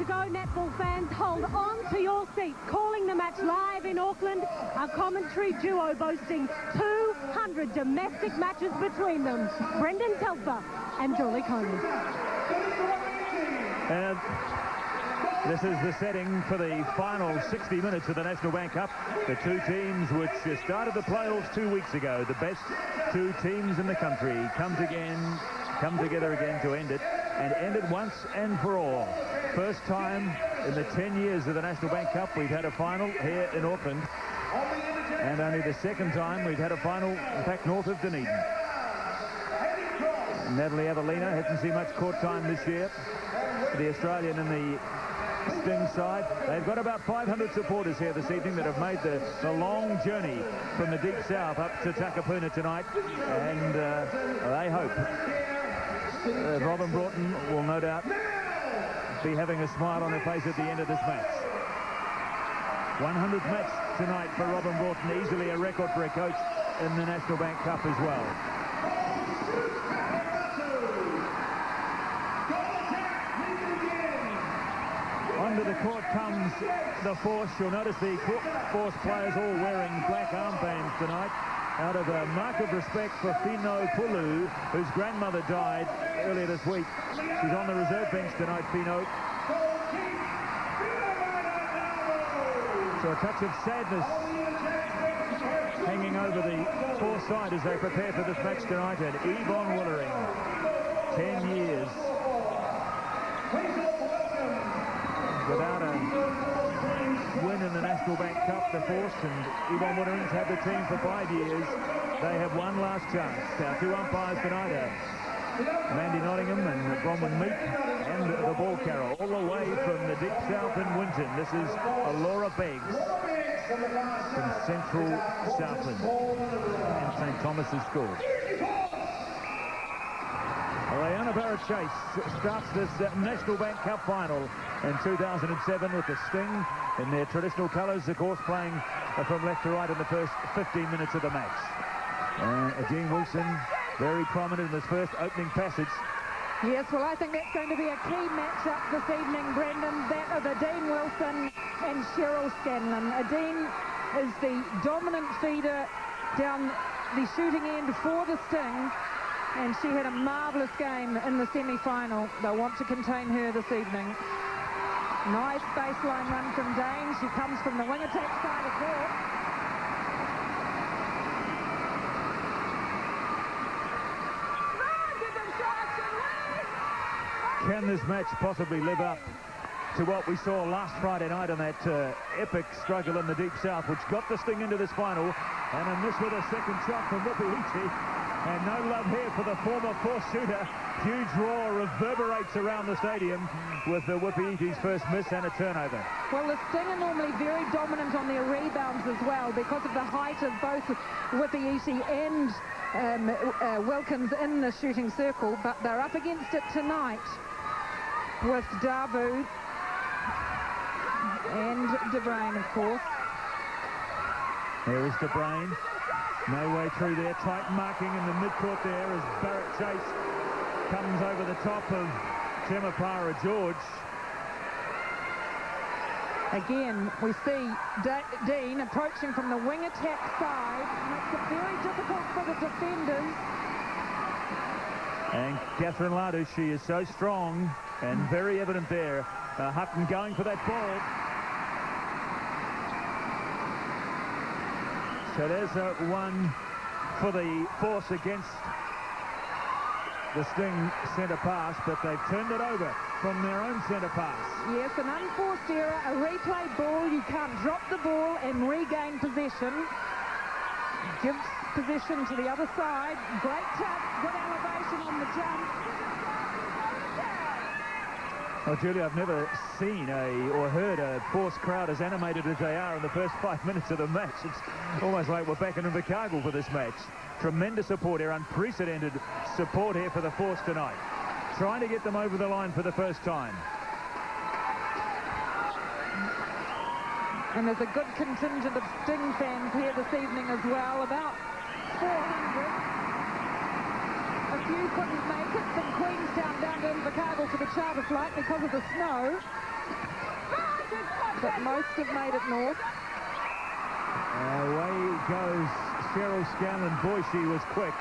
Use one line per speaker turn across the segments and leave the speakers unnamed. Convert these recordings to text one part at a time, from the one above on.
to go, netball fans. Hold on to your seats. Calling the match live in Auckland, a commentary duo boasting 200 domestic matches between them. Brendan Telfer and Julie Coney.
And this is the setting for the final 60 minutes of the National Bank Cup. The two teams which started the playoffs 2 weeks ago, the best two teams in the country, come together again to end it, and end it once and for all. First time in the 10 years of the National Bank Cup we've had a final here in Auckland, and only the second time we've had a final, in fact, north of Dunedin. Natalie Avelina hasn't seen much court time this year. The Australian in the Sting side. They've got about 500 supporters here this evening that have made the long journey from the deep south up to Takapuna tonight, and they hope Robyn Broughton will no doubt be having a smile on her face at the end of this match. 100th match tonight for Robyn Broughton, easily a record for a coach in the National Bank Cup as well. Onto the court comes the Force. You'll notice the Force players all wearing black armbands tonight out of a mark of respect for Fino Pulu, whose grandmother died earlier this week. She's on the reserve bench tonight, Fino. So a touch of sadness hanging over the Force side as they prepare for this match tonight. And Yvonne Willering, 10 years without a win in the National Bank Cup, the Force, and Yvonne Wittering's had the team for 5 years. They have one last chance. Our two umpires tonight are Mandy Nottingham and Bronwyn Meek, and the ball carrier all the way from the deep south in Winton. This is Laura Beggs from Central Southland and St. Thomas's School. Liana Barrett-Chase starts this National Bank Cup final in 2007 with the Sting in their traditional colours, of course, playing from left to right in the first 15 minutes of the match. Jean Wilson, very prominent in this first opening passage.
Yes, well, I think that's going to be a key match-up this evening, Brendan, that of Adine Wilson and Cheryl Scanlon. Adine is the dominant feeder down the shooting end for the Sting, and she had a marvellous game in the semi-final. They'll want to contain her this evening. Nice baseline run from Dane. She comes from the wing attack side of court.
Can this match possibly live up to what we saw last Friday night on that epic struggle in the Deep South, which got the Sting into this final? And in this with a second shot from Wipiiti. And no love here for the former Force shooter. Huge roar reverberates around the stadium with the Wipiiti's first miss and a turnover.
Well, the Sting are normally very dominant on their rebounds as well because of the height of both Wipiiti and Wilkins in the shooting circle, but they're up against it tonight with Davu and De Bruyn, of course.
There is De Bruyn. No way through there. Tight marking in the midcourt there as Barrett-Chase comes over the top of Temapara George.
Again, we see Dean approaching from the wing attack side. Makes it very difficult for the defenders.
And Catherine Ladu, she is so strong and very evident there. Hutton going for that ball. So there's one for the Force against the Sting centre pass, but they've turned it over from their own centre pass.
Yes, an unforced error, a replay ball. You can't drop the ball and regain possession. Gives possession to the other side. Great touch, good elevation on the jump.
Well, Julia, I've never seen or heard a Force crowd as animated as they are in the first 5 minutes of the match. It's almost like we're back in Invercargill for this match. Tremendous support here, unprecedented support here for the Force tonight. Trying to get them over the line for the first time.
And there's a good contingent of Sting fans here this evening as well, about 400. A few couldn't make it from Queenstown down to Invercargill for the charter flight because of the snow. but most have made it north.
Away goes Cheryl Scanlon. Boy, she was quick,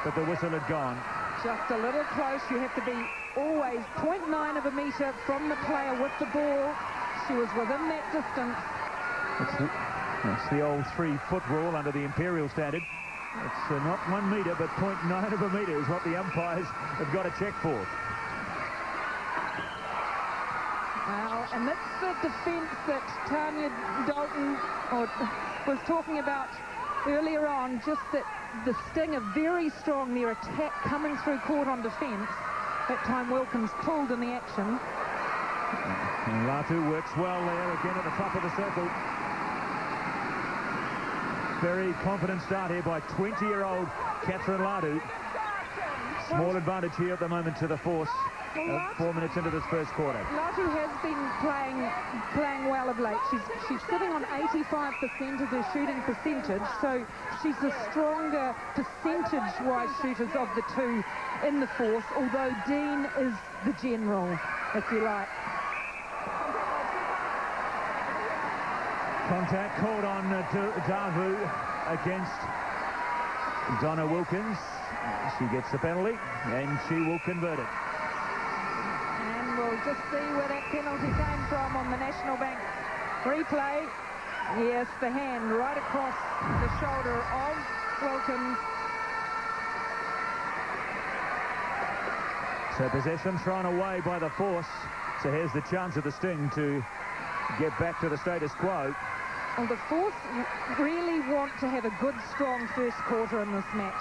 but the whistle had gone.
Just a little close. You have to be always 0.9 of a metre from the player with the ball. She was within that distance.
It's the old 3-foot rule under the imperial standard. It's not 1 metre, but 0.9 of a metre is what the umpires have got to check for.
Well, and that's the defence that Tanya Dalton was talking about earlier on, just that the Sting are very strong, their attack coming through court on defence. That time Wilkins pulled in the action.
And Latu works well there again at the top of the circle. Very confident start here by 20-year-old Catherine Latu. Small advantage here at the moment to the force. 4 minutes into this first quarter.
Latu has been playing well of late. She's sitting on 85% of her shooting percentage, so she's the stronger percentage-wise shooters of the two in the force, although Dean is the general, if you like.
Contact called on Davu against Donna Wilkins. She gets the penalty, and she will convert it.
And we'll just see where that penalty came from on the National Bank replay. Yes, the hand right across the shoulder of Wilkins.
So possession thrown away by the force. So here's the chance of the Sting to get back to the status quo.
Well, the force really want to have a good, strong first quarter in this match.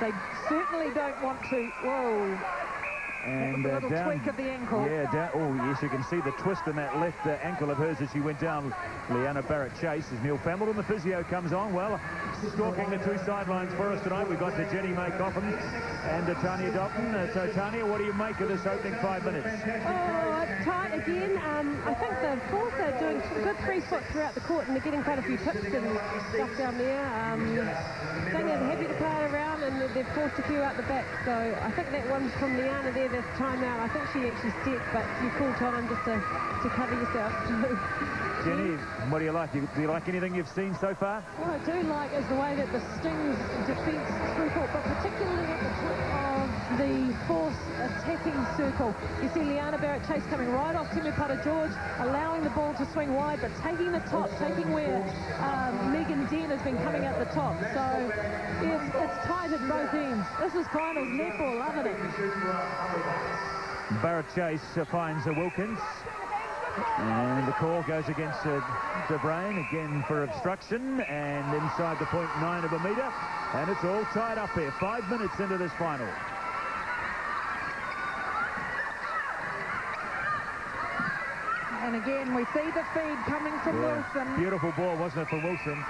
They certainly don't want to... Whoa.
And
a little tweak of the ankle.
Yeah, oh, yes, you can see the twist in that left ankle of hers as she went down. Liana Barrett-Chase as Neil Familton, the physio, comes on. Well, stalking the two sidelines for us tonight, we've got Jenny Ferguson and Tanya Dalton. So, Tanya, what do you make of this opening 5 minutes?
Oh, it's tight again. I think the Force are doing good 3-foot throughout the court, and they're getting quite a few tips and stuff down there. Saying they're happy to play it around, and they've forced a few out the back. So I think that one's from Liana there this time out. I think she actually stepped, but you full time just to cover yourself too.
Jenny, what do you like? Do you like anything you've seen so far?
What I do like is the way that the Sting's defence through court, but particularly at the top of the Force attacking circle. You see Liana Barrett-Chase coming right off Timupara George, allowing the ball to swing wide, but taking the top, taking where Megan Dean has been coming at the top. So it's tight at both ends. This is finals netball, loving it.
Barrett-Chase finds Wilkins. And the call goes against De Bruyn again for obstruction, and inside the 0.9 of a metre, and it's all tied up there. 5 minutes into this final.
And again, we see the feed coming from Wilson.
Beautiful ball, wasn't it, from Wilson?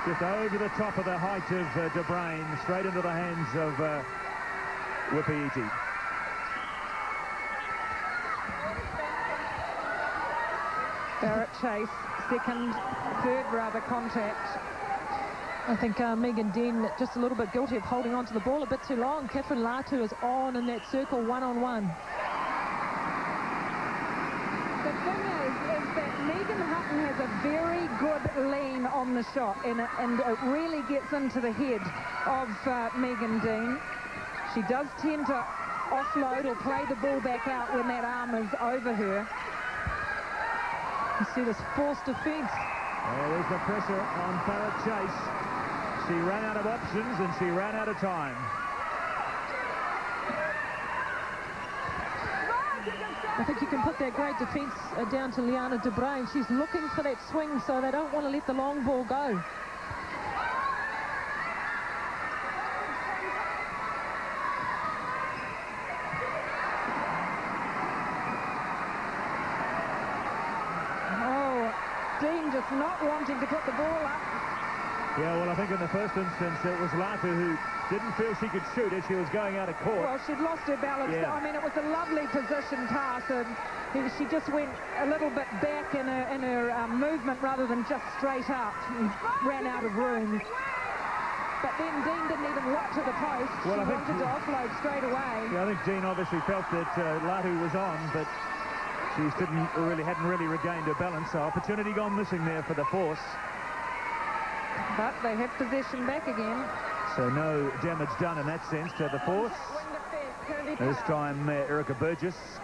Just over the top of the height of De Bruyn, straight into the hands of Wipiiti.
Barrett-Chase, third rather contact.
I think Megan Dean just a little bit guilty of holding on to the ball a bit too long. Catherine Latu is on in that circle one-on-one.
The thing is that Megan Hutton has a very good lean on the shot, and it really gets into the head of Megan Dean. She does tend to offload or play the ball back out when that arm is over her. You see this forced defence.
There's the pressure on Barrett-Chase. She ran out of options and she ran out of time.
I think you can put that great defence down to Liana De Bruyn. She's looking for that swing, so they don't want to let the long ball go.
Dean just not wanting to put the ball up.
Yeah, well, I think in the first instance it was Latu who didn't feel she could shoot as she was going out of court.
Well, she'd lost her balance.
Yeah.
I mean, it was a lovely position pass, and she just went a little bit back in her movement rather than just straight up and ran out of room. But then Dean didn't even look to the post.
Well,
she wanted to offload straight away.
Yeah, I think Dean obviously felt that Latu was on, but She hadn't really regained her balance, so opportunity gone missing there for the Force.
But they have possession back again.
So no damage done in that sense to the Force. This time Erica Burgess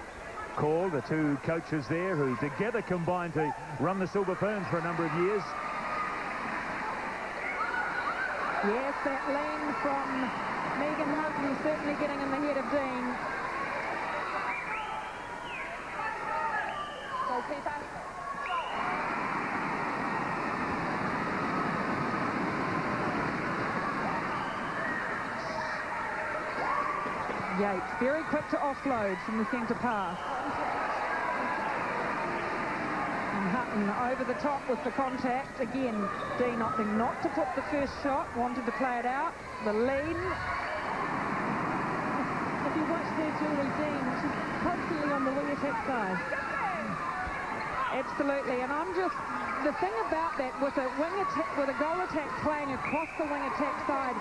called, the two coaches there who together combined to run the Silver Ferns for a number of years.
Yes, that lean from Megan Hutton certainly getting in the head of Dean. Goalkeeper. Yates, very quick to offload from the centre pass. And Hutton over the top with the contact. Again, Dean opting not to put the first shot, wanted to play it out. The lean.
If you watch there, Julie, Dean, she's constantly on the wing attack side.
Absolutely, and I'm just, the thing about that with a wing attack, with a goal attack playing across the wing attack side,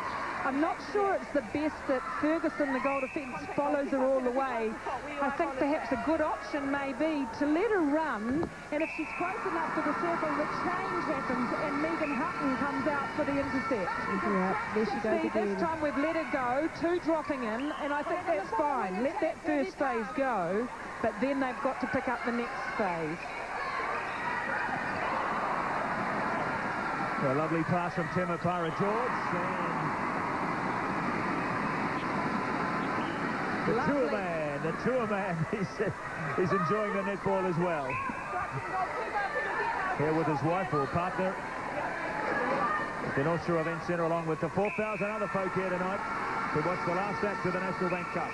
I'm not sure it's the best that Ferguson, the goal defence, follows her all the way. I think perhaps a good option may be to let her run, and if she's close enough to the circle, the change happens and Megan Hutton comes out for the intercept.
Yeah, there she goes again.
This time we've let her go, two dropping in, and I think that's fine. Let that first phase go, but then they've got to pick up the next phase.
A lovely pass from Temepara George, and the tour man, he's enjoying the netball as well. Here with his wife or partner. The North Shore Event Centre, along with the 4,000 other folk here tonight to watch the last act of the National Bank Cup.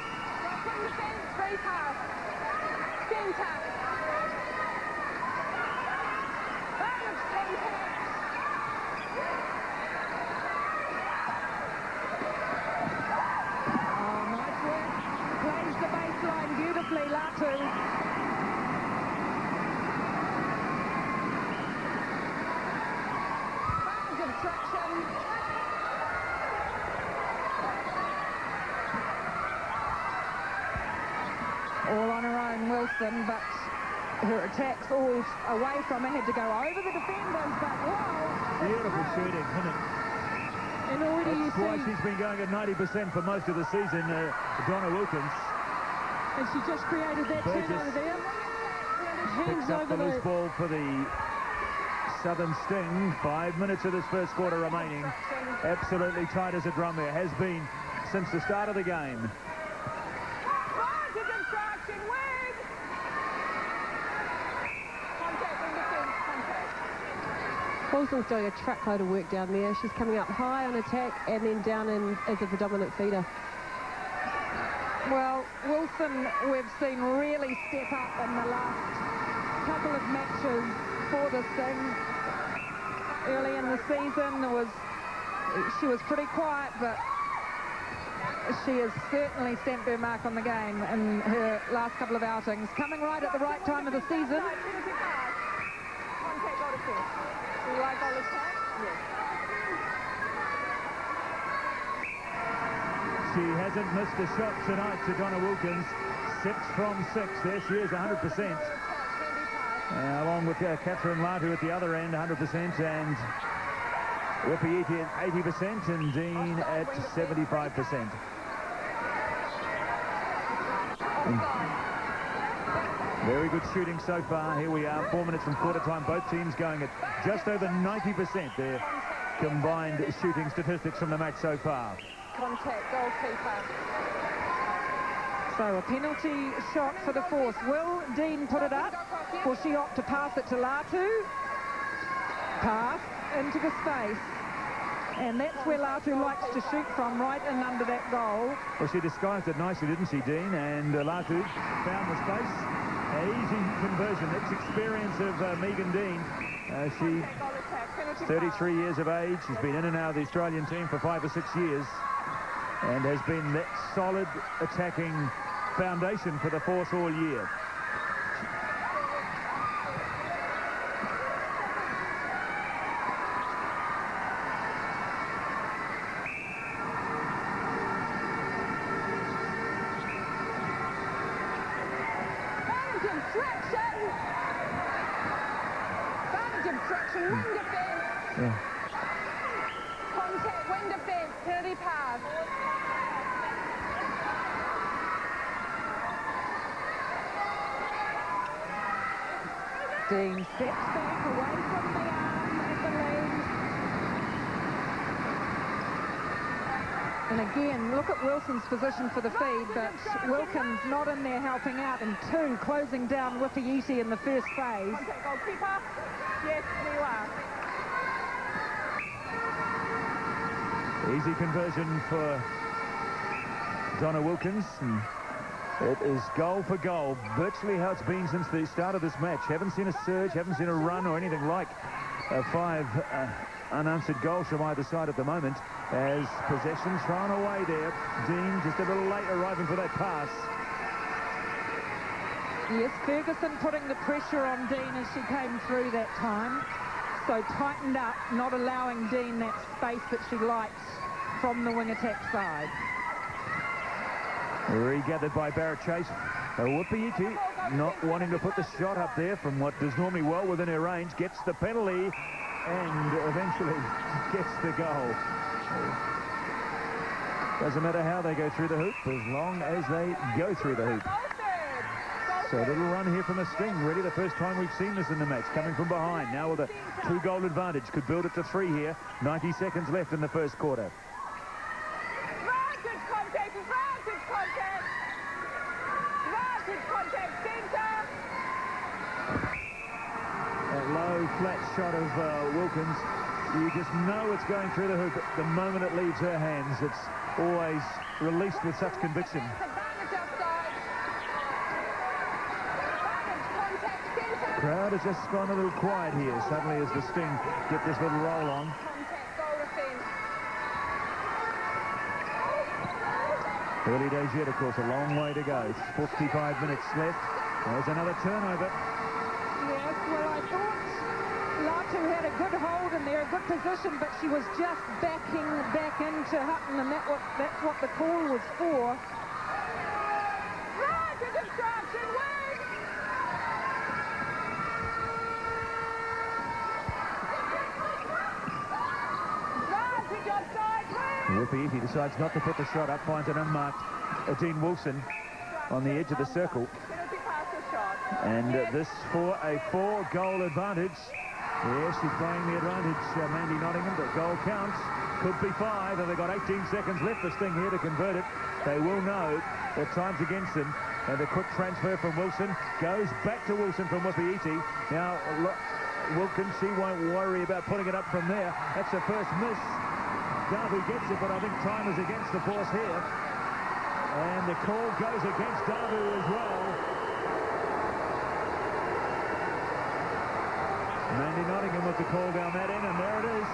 Latu. Good traction. All on her own, Wilson, but her attacks all away from her, had to go over the defenders, but wow.
Beautiful shooting, isn't it?
And already
That's why she's been going at 90% for most of the season, Donna Wilkins.
And she just created that turnover there.
Picks up the loose ball for the Southern Sting. 5 minutes of this first quarter remaining. Absolutely tight as a drum there. Has been since the start of the game.
Wilson's doing a truckload of work down there. She's coming up high on attack and then down in as a predominant feeder.
Well, Wilson, we've seen really step up in the last couple of matches for this thing. Early in the season, she was pretty quiet, but she has certainly stamped her mark on the game in her last couple of outings. Coming right at the right time of the season.
She hasn't missed a shot tonight to Donna Wilkins. 6 from 6. There she is, 100%. Along with Catherine Latu at the other end, 100%, and Wipiiti at 80%, and Dean at 75%. Very good shooting so far. Here we are, 4 minutes from quarter time. Both teams going at just over 90% their combined shooting statistics from the match so far.
Contact goalkeeper. So a penalty shot for the Force. Will Dean put it up? Will she opt to pass it to Latu? Pass into the space. And that's where Latu likes to shoot from, right in under that goal.
Well, she disguised it nicely, didn't she, Dean? And Latu found the space. Easy conversion. That's experience of Megan Dean. She's 33 years of age. She's been in and out of the Australian team for 5 or 6 years and has been that solid attacking foundation for the Force all year.
Traction.
Yeah.
Contact, wing defense, penalty pass.
Dean steps back away from the arm and the legs. And again, look at Wilson's position for the feed, but Wilkins not in there helping out, and 2 closing down Wipiiti in the first phase.
Contact, goalkeeper. Yes, there you are.
Easy conversion for Donna Wilkins. And it is goal for goal, virtually how it's been since the start of this match. Haven't seen a surge, haven't seen a run or anything like 5 unanswered goals from either side at the moment, as possession thrown away there. Dean just a little late arriving for that pass.
Yes, Ferguson putting the pressure on Dean as she came through that time. So tightened up, not allowing Dean that space that she likes from the wing attack side.
Regathered by Barrett-Chase. Wipiiti not wanting to put the shot up there from what is normally well within her range. Gets the penalty and eventually gets the goal. Doesn't matter how they go through the hoop as long as they go through the hoop. So a little run here from the Sting. Really the first time we've seen this in the match. Coming from behind. Now with a 2-goal advantage. Could build it to 3 here. 90 seconds left in the first quarter. Low, flat shot of Wilkins. You just know it's going through the hoop the moment it leaves her hands. It's always released with such conviction. The crowd has just gone a little quiet here suddenly as the Sting get this little roll on. Early days yet, of course, a long way to go. 45 minutes left. There's another turnover.
Yes, well, I thought Latu had a good hold in there, a good position, but she was just backing back into Hutton, and that's what the call was for.
Right, the distraction, wing! Right, to your side, wing!
Wipiiti decides not to put the shot up, finds an unmarked Dean Wilson on the edge of the circle. And this for a 4-goal advantage. Yes, she's playing the advantage, Mandy Nottingham. The goal counts. Could be 5, and they've got 18 seconds left. The Sting here to convert it. They will know that time's against them. And the quick transfer from Wilson goes back to Wilson from Wipiiti. Now, Wilkins, she won't worry about putting it up from there. That's the first miss. Darby gets it, but I think time is against the force here. And the call goes against Darby as well. Mandy Nottingham with the call down that end, and there it is.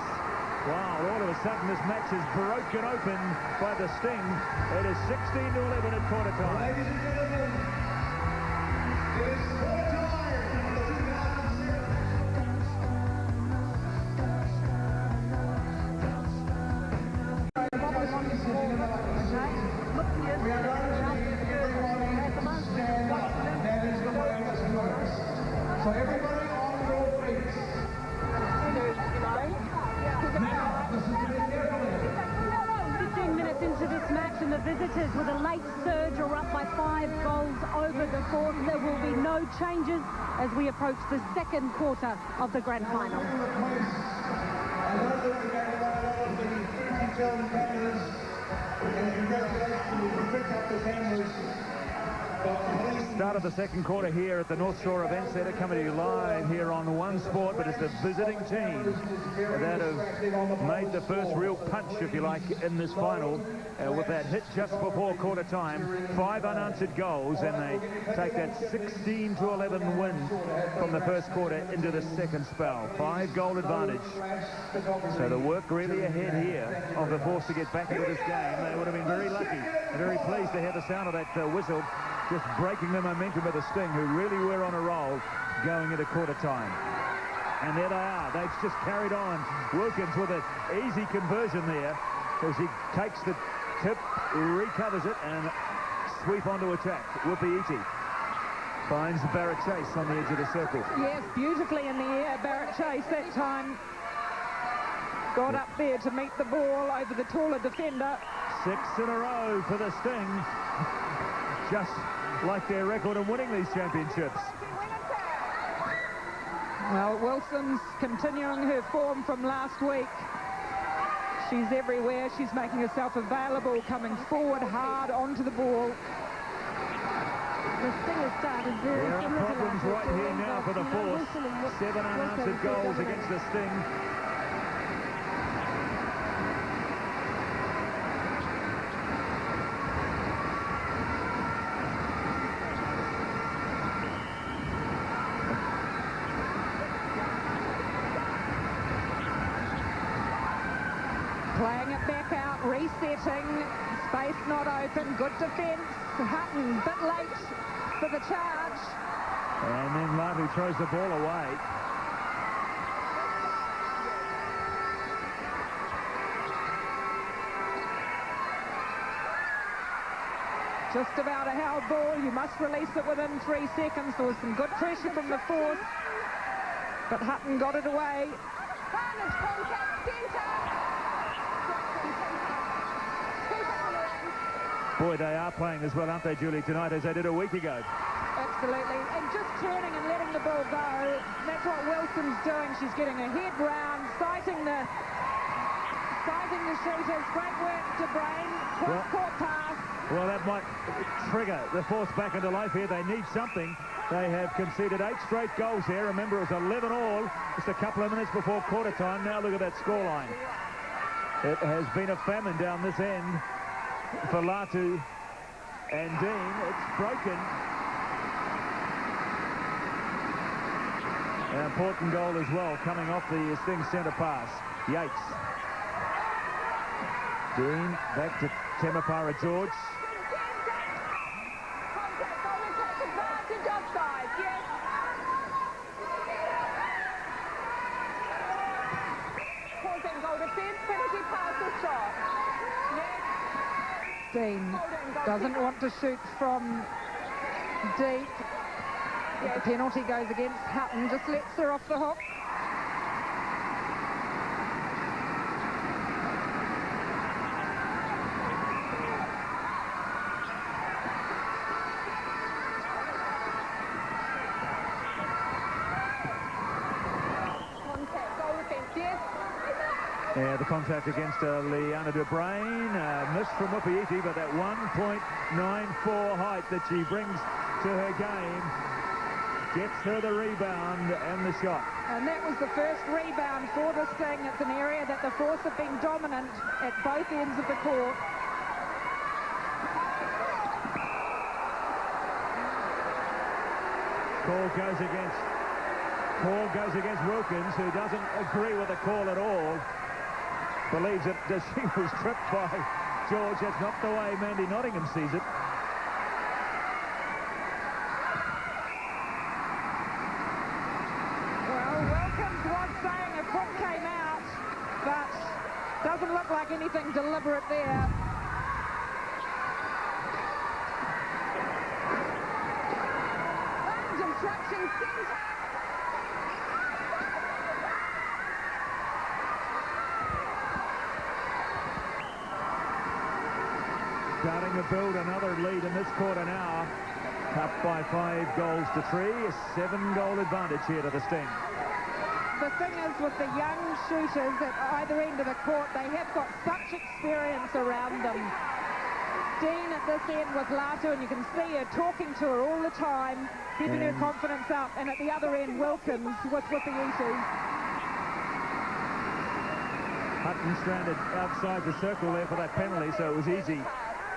Wow, all of a sudden this match is broken open by the Sting. It is 16-11 at quarter time.
Ladies and gentlemen, it is quarter time of the 2000 We are going to need everybody to stand up, and that is the way it works. So everybody on your feet. Now, listen to me carefully.
15 minutes into this match, and the visitors with a late surge are up by 5 goals over the Force. There will be no changes as we approach the second quarter of the grand final.
I know that we're going to run a lot of the 30,000 cameras, and congratulations, you can pick up the cameras.
Start of the second quarter here at the North Shore Event Centre, coming to you live here on One Sport, but it's the visiting team that have made the first real punch, if you like, in this final with that hit just before quarter time. 5 unanswered goals, and they take that 16-11 win from the first quarter into the second spell. 5-goal advantage. So the work really ahead here of the Force to get back into this game. They would have been very lucky, very pleased to hear the sound of that whistle, just breaking the momentum of the Sting, who really were on a roll going into quarter time. And there they are. They've just carried on. Wilkins with an easy conversion there as he takes the tip, recovers it, and sweep onto attack. Wipiiti finds Barrett-Chase on the edge of the circle.
Yes, beautifully in the air, Barrett-Chase that time. got up there to meet the ball over the taller defender.
6 in a row for the Sting. Just like their record in winning these championships.
Well, Wilson's continuing her form from last week. She's everywhere. She's making herself available, coming forward hard onto the ball.
The Sting has started very
There are problems right here now for the Force. 7 unanswered goals against the Sting.
Playing it back out, resetting, space not open, good defence. Hutton, bit late for the charge.
And then Lardy throws the ball away.
Just about a held ball. You must release it within 3 seconds. There was some good pressure from the Force, but Hutton got it away.
Boy, they are playing as well, aren't they, Julie, tonight, as they did a week ago?
Absolutely, and just turning and letting the ball go. That's what Wilson's doing. She's getting her head round, sighting the shooters. Great work, De Bruyne. Quick court pass.
Well, that might trigger the Force back into life here. They need something. They have conceded 8 straight goals here. Remember, it was 11 all just a couple of minutes before quarter time. Now look at that scoreline. It has been a famine down this end for Latu and Dean. It's broken. An important goal as well, coming off the Sting centre pass. Yates. Dean back to Temapara George.
Dean doesn't want to shoot from deep. If the penalty goes against Hutton, just lets her off the hook.
The contact against Liana Barrett-Chase, missed from Wipiiti, but that 1.94 height that she brings to her game gets her the rebound and the shot.
And that was the first rebound for the Sting. It's an area that the Force have been dominant at both ends of the court.
Call goes against Wilkins, who doesn't agree with the call at all. Believes that she was tripped by George. That's not the way Mandy Nottingham sees it.
Well, Wilkins was saying a foot came out, but doesn't look like anything deliberate there. Obstruction centre.
Starting to build another lead in this quarter now. Up by 5 goals to 3. A 7-goal advantage here to the Sting.
The thing is, with the young shooters at either end of the court, they have got such experience around them. Dean at this end with Latu, and you can see her talking to her all the time, keeping her confidence up. And at the other end, Wilkins with Wipiiti.
Hutton stranded outside the circle there for that penalty, so it was easy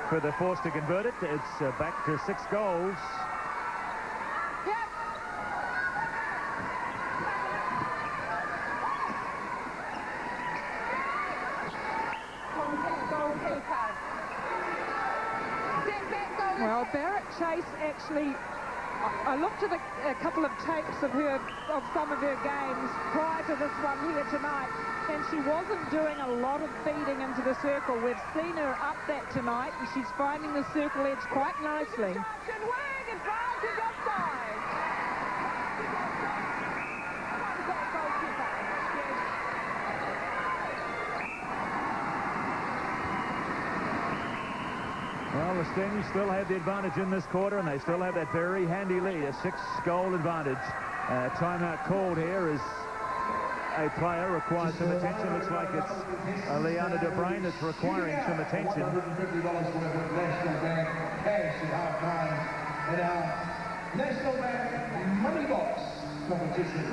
for the Force to convert it. It's back to 6 goals.
Well, Barrett-Chase actually, I looked at a couple of tapes of some of her games prior to this one here tonight, and she wasn't doing a lot of feeding into the circle. We've seen her up that tonight, and she's finding the circle edge quite nicely.
the Sting still have the advantage in this quarter, and they still have that very handy lead, a 6-goal advantage. Timeout called here as a player requires some attention. Looks like it's Liana Barrett that's requiring some attention.
$150 worth of National Bank cash at half-time in our National Bank Money Box competition.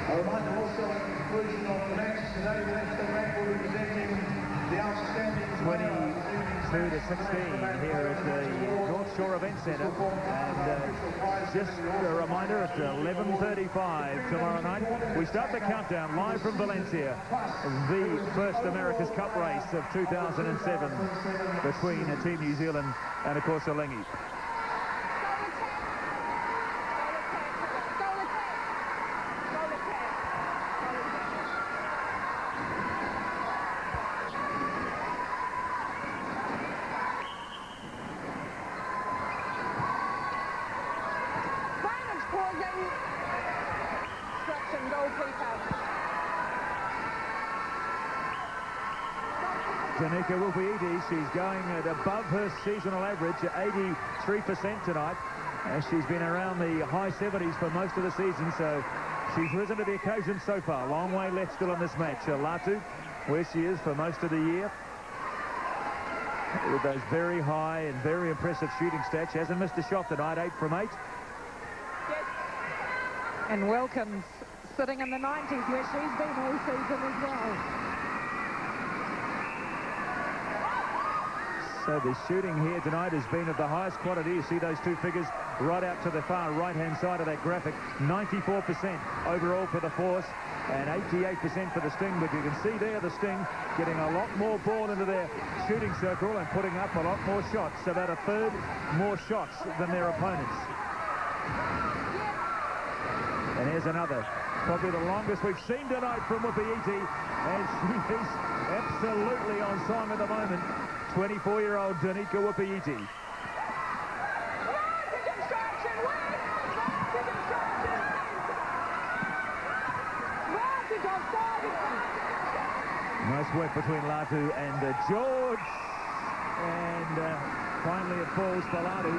A reminder also at the conclusion of the match today, the National Bank will be presenting the outstanding
22 to 16 here at the North Shore Event Centre, and just a reminder, at 11:35 tomorrow night we start the countdown live from Valencia, the first America's Cup race of 2007 between Team New Zealand and of course Alingi. Daneka Wipiiti, she's going at above her seasonal average at 83% tonight. She's been around the high 70s for most of the season, so she's risen to the occasion so far. Long way left still in this match. Latu, where she is for most of the year, with those very high and very impressive shooting stats. She hasn't missed a shot tonight, 8 from 8.
And Wilkins sitting in the 90s where she's been all season as well.
So the shooting here tonight has been of the highest quality. You see those two figures right out to the far right-hand side of that graphic. 94% overall for the Force and 88% for the Sting. But you can see there the Sting getting a lot more ball into their shooting circle and putting up a lot more shots, about a third more shots than their opponents. And here's another, probably the longest we've seen tonight from Wipiiti, and she is absolutely on song at the moment. 24-year-old Daneka Wipiiti. Nice work between Latu and George. And finally it falls for Latu.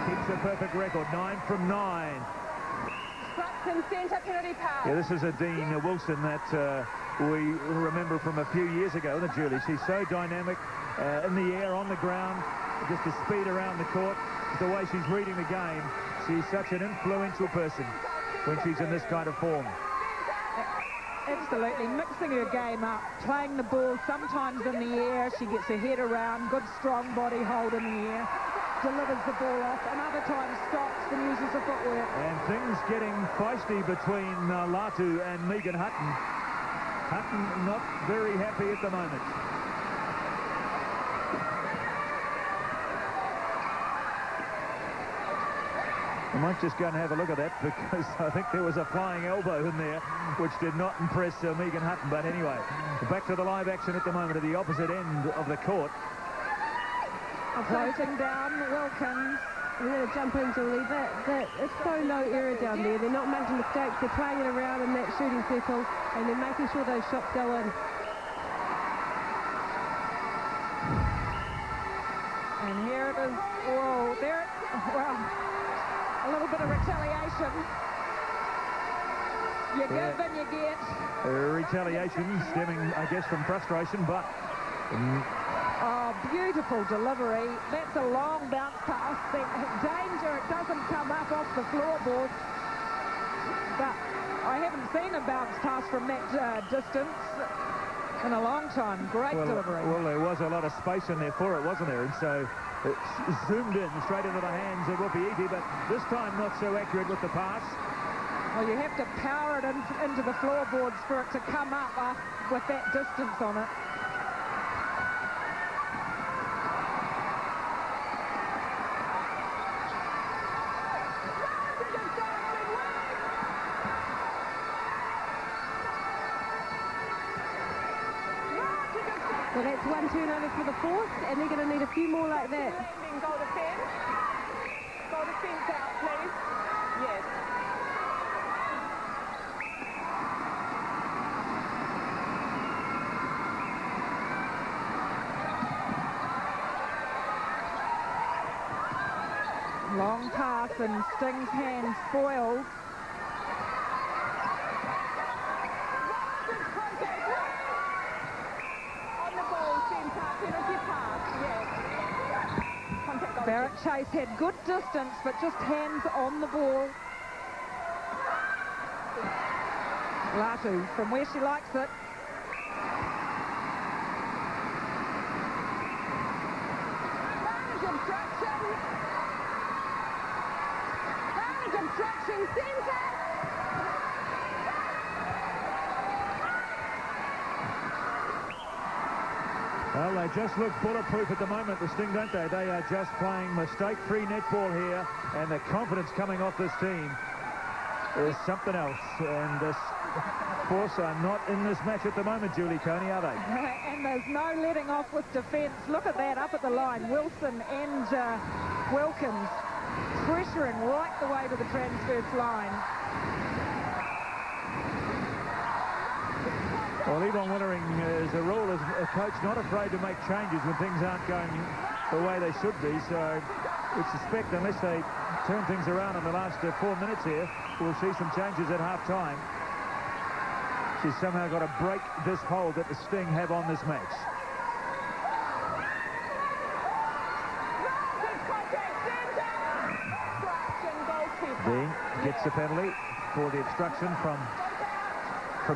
Keeps a perfect record, 9 from 9.
Centre penalty pass.
Yeah, this is a Dean Wilson that we remember from a few years ago, the Julie. She's so dynamic in the air, on the ground, just the speed around the court, the way she's reading the game. She's such an influential person when she's in this kind of form.
Absolutely, mixing her game up, playing the ball sometimes in the air. She gets her head around, good strong body hold in the air, delivers the ball off, and other times stops and uses the footwork. And
things getting feisty between Latu and Megan Hutton. Hutton not very happy at the moment. I might just go and have a look at that, because I think there was a flying elbow in there which did not impress Megan Hutton. But anyway, back to the live action at the moment at the opposite end of the court.
Floating down, Wilkins.
I'm going to jump in, Julie. It's so low error down there. They're not making mistakes. They're playing it around in that shooting circle, and they're making sure those shots go in.
And here it is. Whoa, there it is. Well, a little bit of retaliation. You give and you get.
Retaliation stemming, I guess, from frustration, but...
Oh, beautiful delivery. That's a long bounce pass. Danger, it doesn't come up off the floorboard. But I haven't seen a bounce pass from that distance in a long time. Great delivery.
Well, there was a lot of space in there for it, wasn't there? And so it zoomed in straight into the hands of Wipiiti, but this time not so accurate with the pass.
Well, you have to power it into the floorboards for it to come up with that distance on it.
Well, that's one turnover for the Force, and they're going to need a few more like that.
Go to fence. Go to fence out, please. Yes.
and Sting's hand spoiled. Barrett-Chase had good distance, but just hands on the ball. Latu from where she likes it.
Obstruction centre.
Well, they just look bulletproof at the moment, the Sting, don't they? They are just playing mistake-free netball here, and the confidence coming off this team is something else. And this Force are not in this match at the moment, Julie Coney, are they?
And there's no letting off with defence. Look at that up at the line. Wilson and Wilkins pressuring right the way to the transverse line.
Well, Yvonne Willering, as a rule, is a coach not afraid to make changes when things aren't going the way they should be. So we suspect, unless they turn things around in the last 4 minutes here, we'll see some changes at half-time. She's somehow got to break this hold that the Sting have on this match. Dean gets the penalty for the obstruction from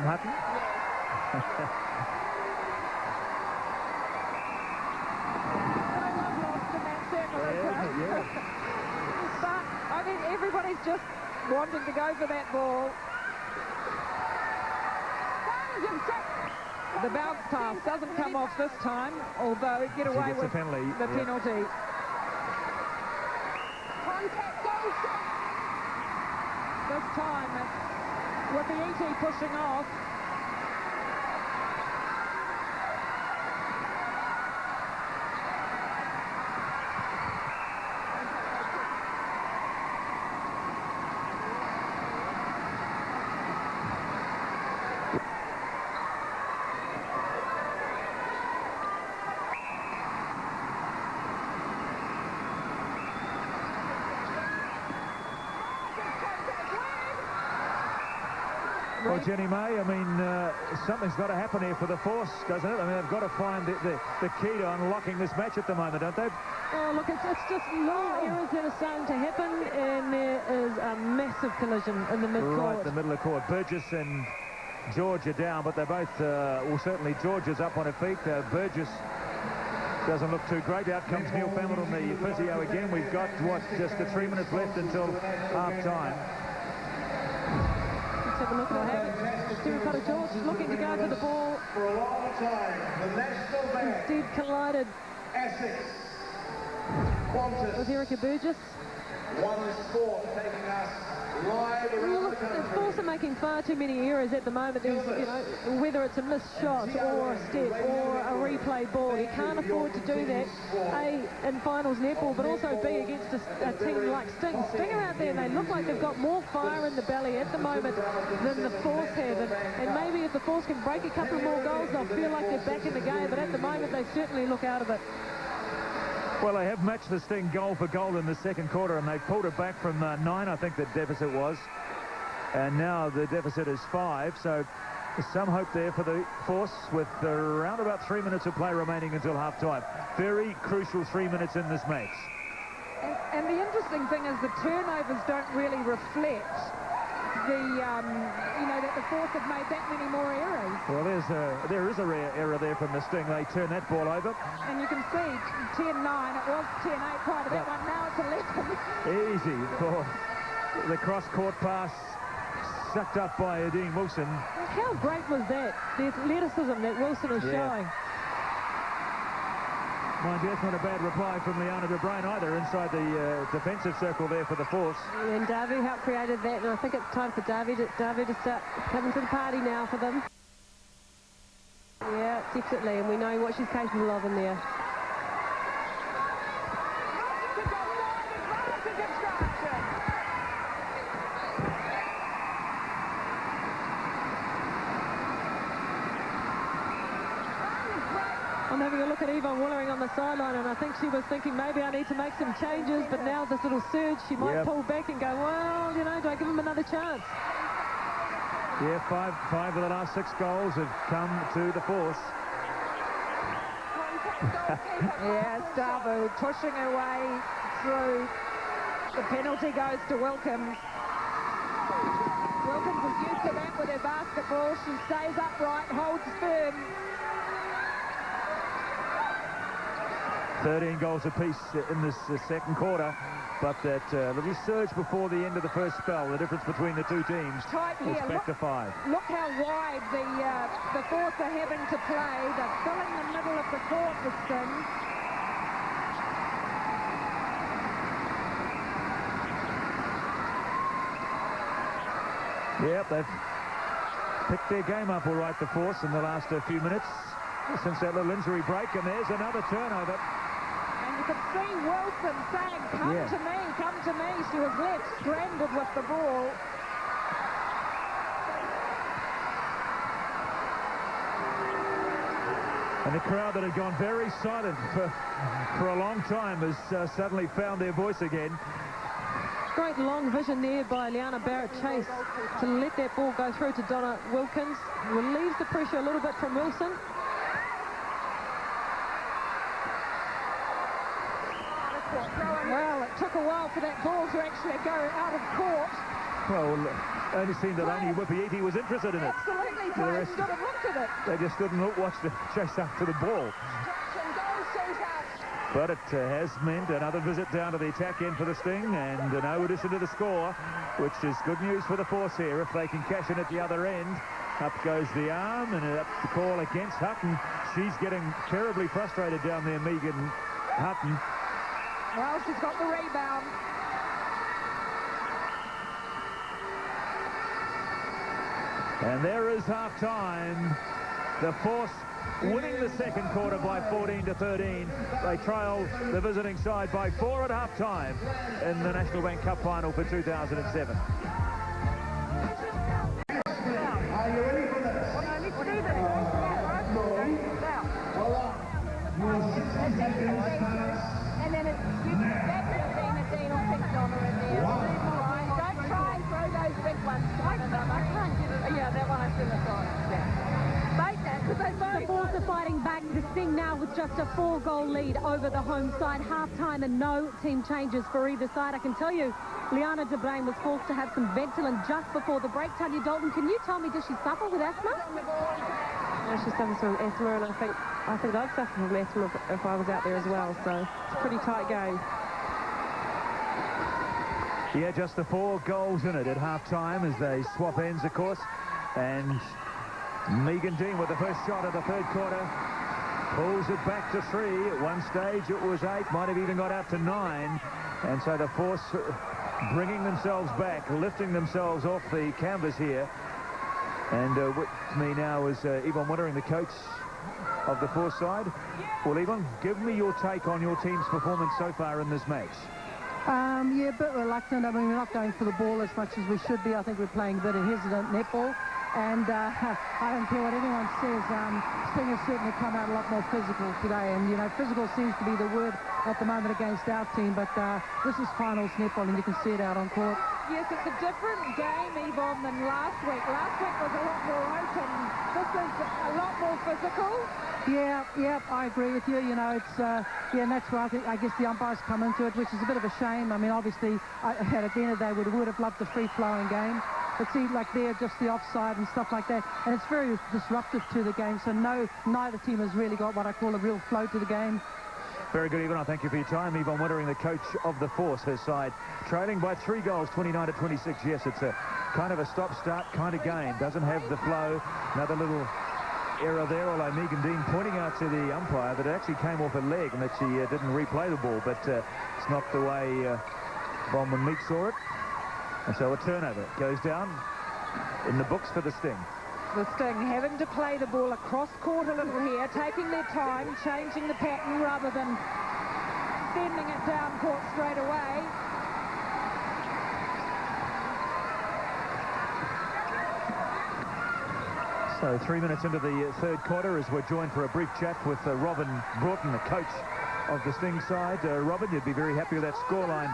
Hutton.
But I mean, everybody's just wanting to go for that ball. The bounce pass doesn't come off this time, although get away with the penalty. This time it's Wipiiti pushing off.
Well, Jenny May, I mean, something's got to happen here for the Force, doesn't it? I mean, they've got to find the key to unlocking this match at the moment, don't they?
Oh, look, it's just little errors that are starting to happen, and there is a massive collision in the mid-court.
Right, the middle of the court. Burgess and George are down, but they're both, well, certainly George is up on her feet. Burgess doesn't look too great. Out comes Neil Familton, the physio again. We've got, what, just 3 minutes left until half-time.
Have a look at it. George looking to go for the ball.
For a long time, the national band.
Instead collided
Essex. Qantas.
With Erica Burgess.
One sport taking us live around the country.
The Force are making far too many errors at the moment. There's, you know, whether it's a missed shot or a step or a replay ball, you can't afford to do that. A, in finals netball, but also B, against a team like Sting. Sting are out there and they look like they've got more fire in the belly at the moment than the Force have. And maybe if the Force can break a couple more goals, they'll feel like they're back in the game. But at the moment, they certainly look out of it.
Well, they have matched the Sting goal for goal in the second quarter, and they've pulled it back from 9, I think the deficit was. And now the deficit is 5, so some hope there for the Force with around about 3 minutes of play remaining until half-time. Very crucial 3 minutes in this match.
And the interesting thing is the turnovers don't really reflect the, you know, that the Force have made that many more errors.
Well, there is a rare error there from the Sting. They turn that ball over.
And you can see 10-9. It was 10-8 prior to that one. Now it's 11.
Easy for the cross-court pass sucked up by Dean Wilson.
How great was that? The athleticism that Wilson is showing.
Mind you, that's not a bad reply from Liana Barrett-Chase either, inside the defensive circle there for the Force.
And Davy helped created that, and I think it's time for Davy to start coming to the party now for them. Yeah, definitely, and we know what she's capable of in there. I'm having a look at
at Yvonne Willering on the sideline, and I think she was thinking maybe I need to make some changes, but now this little surge, she might pull back and go, well, you know, do I give him another chance?
Yeah, five of the last 6 goals have come to the Force.
Yeah, Starbu pushing her way through. The penalty goes to Wilkins. Wilkins is used to that with her basketball. She stays upright, holds firm.
13 goals apiece in this second quarter, but that little surge before the end of the first spell, the difference between the two teams, is back to 5.
Look how wide the Force are having to play. They're filling the middle of the court, the Sting.
Yep, they've picked their game up all right, the Force, in the last few minutes since that little injury break, and there's another turnover.
And you could see Wilson saying, come to me, come to me. She was left stranded with the ball.
And the crowd that had gone very silent for a long time has suddenly found their voice again.
Great long vision there by Liana Barrett-Chase to let that ball go through to Donna Wilkins. Relieves the pressure a little bit from Wilson. Well, it took a while for that ball to actually go out of court.
Well, only seemed that only Wipiiti was interested in it.
Absolutely, players should have looked at it.
They just didn't watch the chase after the ball. But it has meant another visit down to the attack end for the Sting, and no addition to the score, which is good news for the Force here if they can cash in at the other end. Up goes the arm, and up the call against Hutton. She's getting terribly frustrated down there, Megan Hutton.
Well, she's got the rebound.
And there is half-time. The Force winning the second quarter by 14-13. They trail the visiting side by 4 at half-time in the National Bank Cup final for 2007.
Are you ready for this? Your 60 seconds starts.
And then it's a Dean or $6 in there. Don't try and throw those big ones. I can't get it. Yeah, that one I shouldn't have thought. Yeah. Make that, because they
The Force are fighting back. The Sting now with just a 4-goal lead over the home side. Half-time and no team changes for either side. I can tell you, Liana Barrett was forced to have some Ventolin just before the break. Tanya Dalton, can you tell me, does she suffer with asthma?
No, she suffers from asthma, and I think I'd suffer from asthma if I was out there as well, so it's a pretty tight game.
Yeah, just the 4 goals in it at half-time as they swap ends, of course. And Megan Dean with the first shot of the third quarter pulls it back to 3. At one stage it was 8, might have even got out to 9. And so the Force bringing themselves back, lifting themselves off the canvas here. And with me now is Yvonne Willering, the coach of the Force side. Well, Yvonne, give me your take on your team's performance so far in this match.
Yeah, a bit reluctant. I mean, we're not going for the ball as much as we should be. I think we're playing a bit of hesitant netball. And I don't care what anyone says. Sting has certainly come out a lot more physical today. And, you know, physical seems to be the word at the moment against our team. But this is finals netball, and you can see it out on court.
Yes, it's a different game, Yvonne, than last week. Last week was a lot more open. This is a lot more physical.
Yeah, I agree with you. You know, it's, yeah, and that's where I guess the umpires come into it, which is a bit of a shame. I mean, obviously, at the end of the day, would have loved a free-flowing game. But see, like they're just the offside and stuff like that. And it's very disruptive to the game. So neither team has really got what I call a real flow to the game.
Very good, Yvonne. Thank you for your time. Yvonne Willering, the coach of the Force, her side trailing by 3 goals, 29-26. Yes, it's a kind of a stop-start kind of game. Doesn't have the flow. Another little error there, although Megan Dean pointing out to the umpire that it actually came off her leg and that she didn't replay the ball. But it's not the way Von Meek saw it. And so a turnover goes down in the books for the Sting.
The Sting having to play the ball across court a little here, taking their time, changing the pattern rather than sending it down court straight away.
So 3 minutes into the third quarter as we're joined for a brief chat with Robyn Broughton, the coach of the Sting side. Robyn, you'd be very happy with that scoreline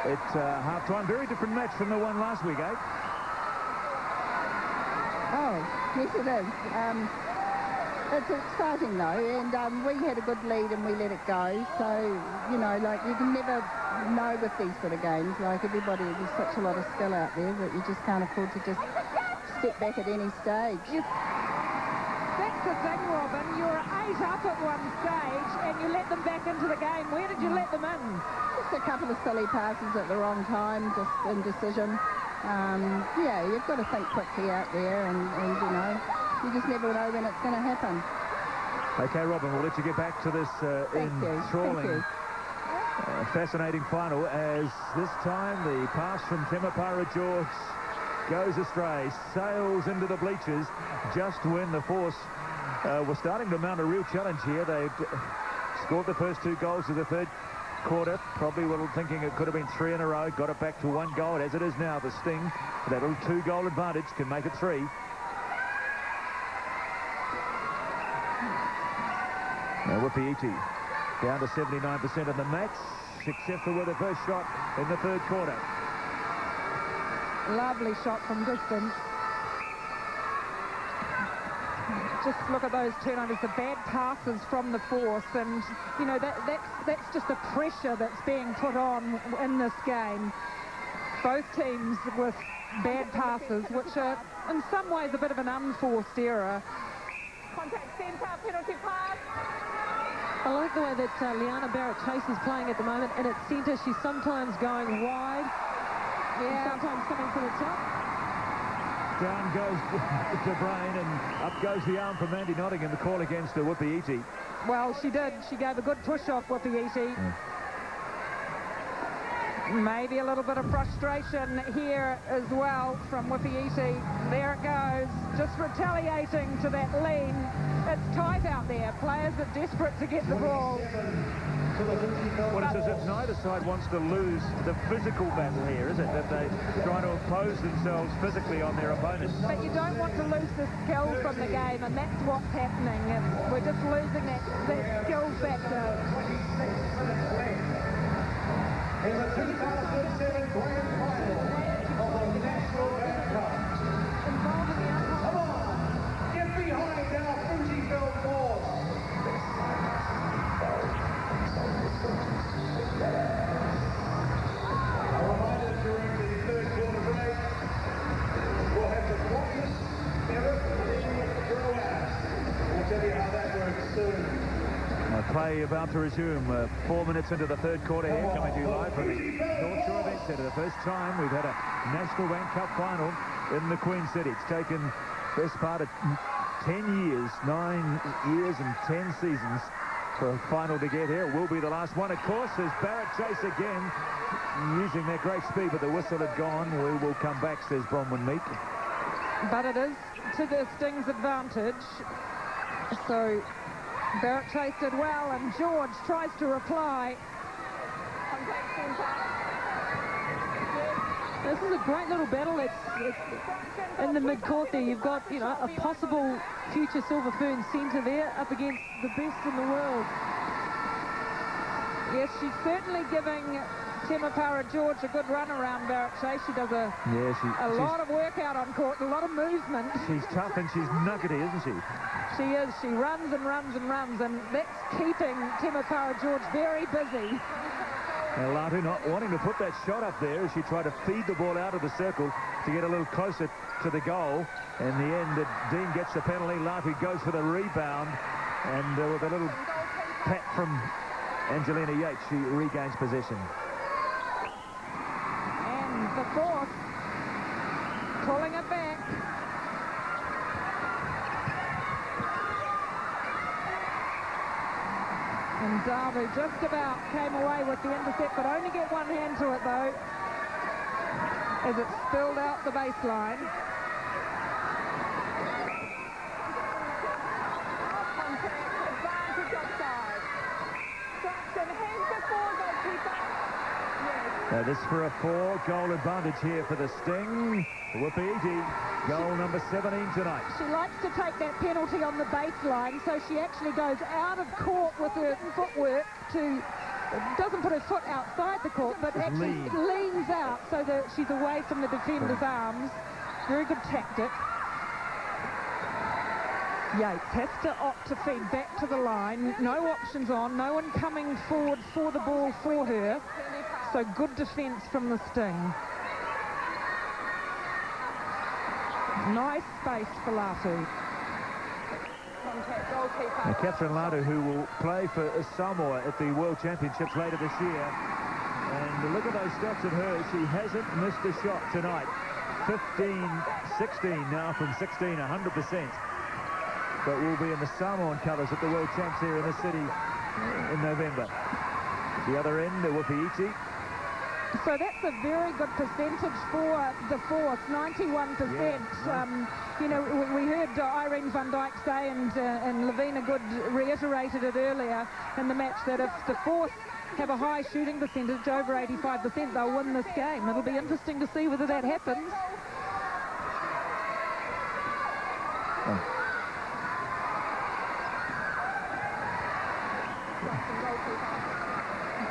at half-time. Very different match from the one last week, eh?
Oh, yes it is. It's exciting though, and we had a good lead and we let it go. So, you know, like you can never know with these sort of games. Like everybody, there's such a lot of skill out there that you just can't afford to just step back at any stage.
Yes. That's the thing, Robyn. You're 8 up at one stage and you let them back into the game. Where did you let them in?
Just a couple of silly passes at the wrong time, just indecision. Yeah, you've got to think quickly out there, and you know, you just never know when it's going to happen.
Okay, Robyn, we'll let you get back to this enthralling, fascinating final, as this time the pass from Temapara George goes astray, sails into the bleachers just when the Force were starting to mount a real challenge here. They'd scored the first 2 goals of the third quarter, probably were thinking it could have been 3 in a row, got it back to 1 goal. As it is now, the Sting, that little 2-goal advantage, can make it 3. Now Wipiiti down to 79% of the match, successful with the first shot in the third quarter.
Lovely shot from distance. Just look at those turnovers, the bad passes from the Force, and you know that's just the pressure that's being put on in this game. Both teams with bad passes, which are in some ways a bit of an unforced error.
Contact centre, penalty pass.
I like the way that Liana Barrett-Chase is playing at the moment, and at centre she's sometimes going wide, and sometimes coming from the top.
Down goes the brain and up goes the arm from Andy Nottingham, the call against Wipiiti.
Well, she did. She gave a good push off Wipiiti. Maybe a little bit of frustration here as well from Wipiiti. There it goes, just retaliating to that lean. It's tight out there. Players are desperate to get the ball.
Well, it's as if neither side wants to lose the physical battle here, is it? That they try to impose themselves physically on their opponents.
But you don't want to lose the skill from the game, and that's what's happening. We're just losing that skill factor.
In the 2007 Grand Final of the National Bank Cup. Come on, get behind our Fujifilm Force. A reminder during the third quarter break, we'll have the quickest ever drill out. We'll tell you how that works soon.
Play about to resume 4 minutes into the third quarter here, coming to you live from the North Shore Event Centre. The first time we've had a National Bank Cup final in the Queen City. It's taken best part of 10 years, 9 years and 10 seasons for a final to get here. It will be the last one, of course, as Barrett-Chase again using their great speed, but the whistle had gone. We will come back, says Bronwyn Meek.
But it is to the Sting's advantage. So Barrett-Chase did well, and George tries to reply.
This is a great little battle. It's in the mid-court there. You've got, you know, a possible future Silver Fern centre there up against the best in the world.
Yes, she's certainly giving Temapara George a good run around Barrett-Chase. She does a lot of work out on court, a lot of movement.
She's tough and she's nuggety, isn't she?
She is. She runs and runs and runs, and that's keeping Temapara George very busy.
Now, Latu not wanting to put that shot up there as she tried to feed the ball out of the circle to get a little closer to the goal. In the end, Dean gets the penalty. Latu goes for the rebound, and with a little pat from Angelina Yates, she regains possession.
And the Force pulling it back. And Davu just about came away with the intercept, but only get one hand to it, though, as it spilled out the baseline.
Advantage offside. Jackson, hands before goalkeeper. Yes.
This for a 4-goal advantage here for the Sting. Wipiiti, goal number 17 tonight.
She likes to take that penalty on the baseline, so she actually goes out of court with her footwork to... doesn't put her foot outside the court, but
just
actually leans out so that she's away from the defender's arms. Very good tactic. Yates has to opt to feed back to the line. No options on, no one coming forward for the ball for her. So good defence from the Sting. Nice space for Latu.
Now, Catherine Latu, who will play for Samoa at the World Championships later this year. And look at those stats of her. She hasn't missed a shot tonight. 15-16 now from 16, 100%. But will be in the Samoan colours at the World Champs here in the city in November. The other end, Wipiiti.
So that's a very good percentage for the force, 91%.
Yeah.
You know, we heard Irene van Dijk say, and Lavina Good reiterated it earlier in the match, that if the force have a high shooting percentage, over 85%, they'll win this game. It'll be interesting to see whether that happens.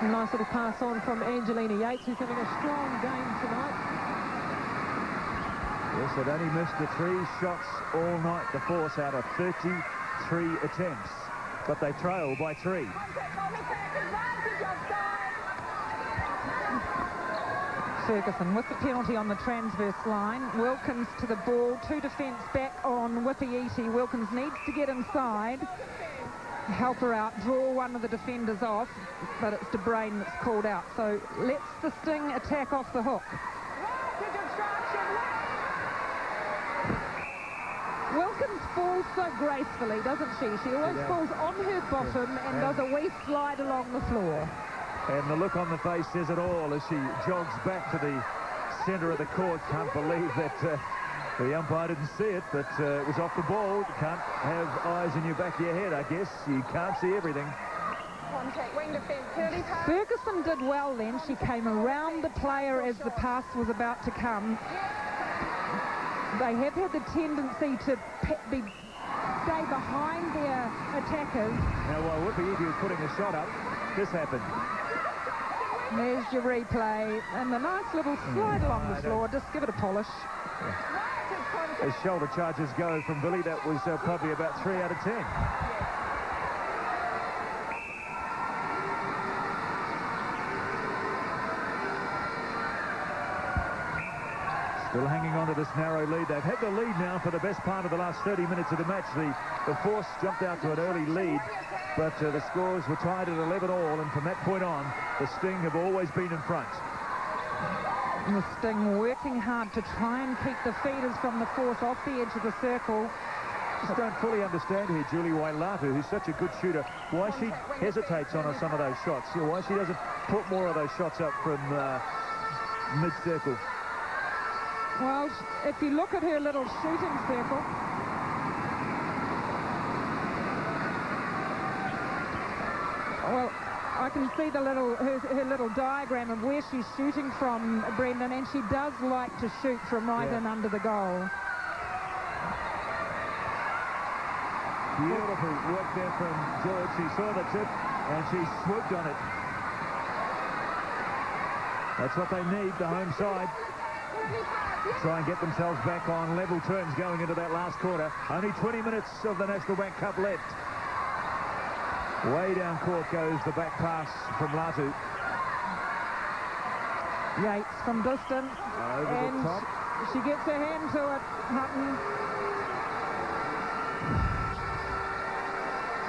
Nice little pass on from Angelina Yates, who's having a strong game tonight.
Yes, they'd only missed the 3 shots all night, the force, out of 33 attempts. But they trail by 3.
Ferguson with the penalty on the transverse line. Wilkins to the ball, 2 defence back on Wipiiti. Wilkins needs to get inside, help her out, draw one of the defenders off, but it's De Bruyn that's called out. So lets the Sting attack off the hook. Wilkins falls so gracefully, doesn't she? She always falls on her bottom and does a wee slide along the floor.
And the look on the face says it all as she jogs back to the centre of the court. Can't believe that the umpire didn't see it, but it was off the ball. You can't have eyes in your back of your head, I guess. You can't see everything.
Contact, wing defence, curly pass.
Ferguson did well then. She came around the player as the pass was about to come. They have had the tendency to stay behind their attackers.
Now, while Wipiiti was putting a shot up, this happened.
There's your replay, and the nice little slide along the floor. Just give it a polish.
As shoulder charges go from Billy, that was probably about 3 out of 10. Still hanging on to this narrow lead. They've had the lead now for the best part of the last 30 minutes of the match. The force jumped out to an early lead, but the scores were tied at 11 all, and from that point on, the Sting have always been in front.
And the Sting working hard to try and keep the feeders from the force off the edge of the circle.
Just don't fully understand here, Julie, why Latu, who's such a good shooter, why she hesitates on some of those shots. You know, why she doesn't put more of those shots up from mid-circle.
Well, if you look at her little shooting circle, well, I can see the her little diagram of where she's shooting from, Brendan, and she does like to shoot from right in under the goal.
Beautiful work there from George. She saw the tip and she swooped on it. That's what they need, the home side. Try and get themselves back on level terms going into that last quarter. Only 20 minutes of the National Bank Cup left. Way down court goes the back pass from Latu.
Yates from distance.
Over the top.
She gets her hand to it, Hutton.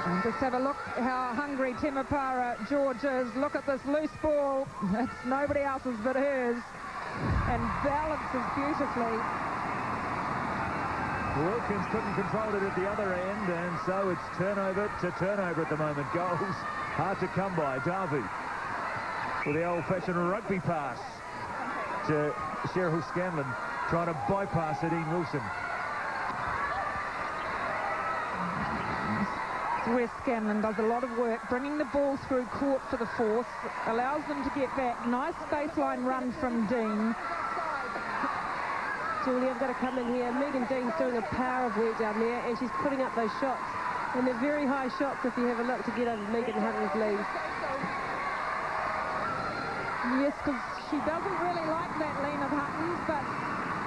And just have a look how hungry Temepara George is. Look at this loose ball. It's nobody else's but hers. And balances beautifully.
Wilkins couldn't control it at the other end, and so it's turnover to turnover at the moment. Goals hard to come by. Davu with the old-fashioned rugby pass to Cheryl Scanlon, trying to bypass Edine Wilson.
where Scanlon does a lot of work, bringing the ball through court for the force, allows them to get back. Nice baseline run from Dean.
Julia's got to come in here. Megan Dean's doing a power of work down there, and she's putting up those shots. And they're very high shots if you have a look to get over Megan Hutton's lead.
Yes, because she doesn't really like that lean of Hutton's, but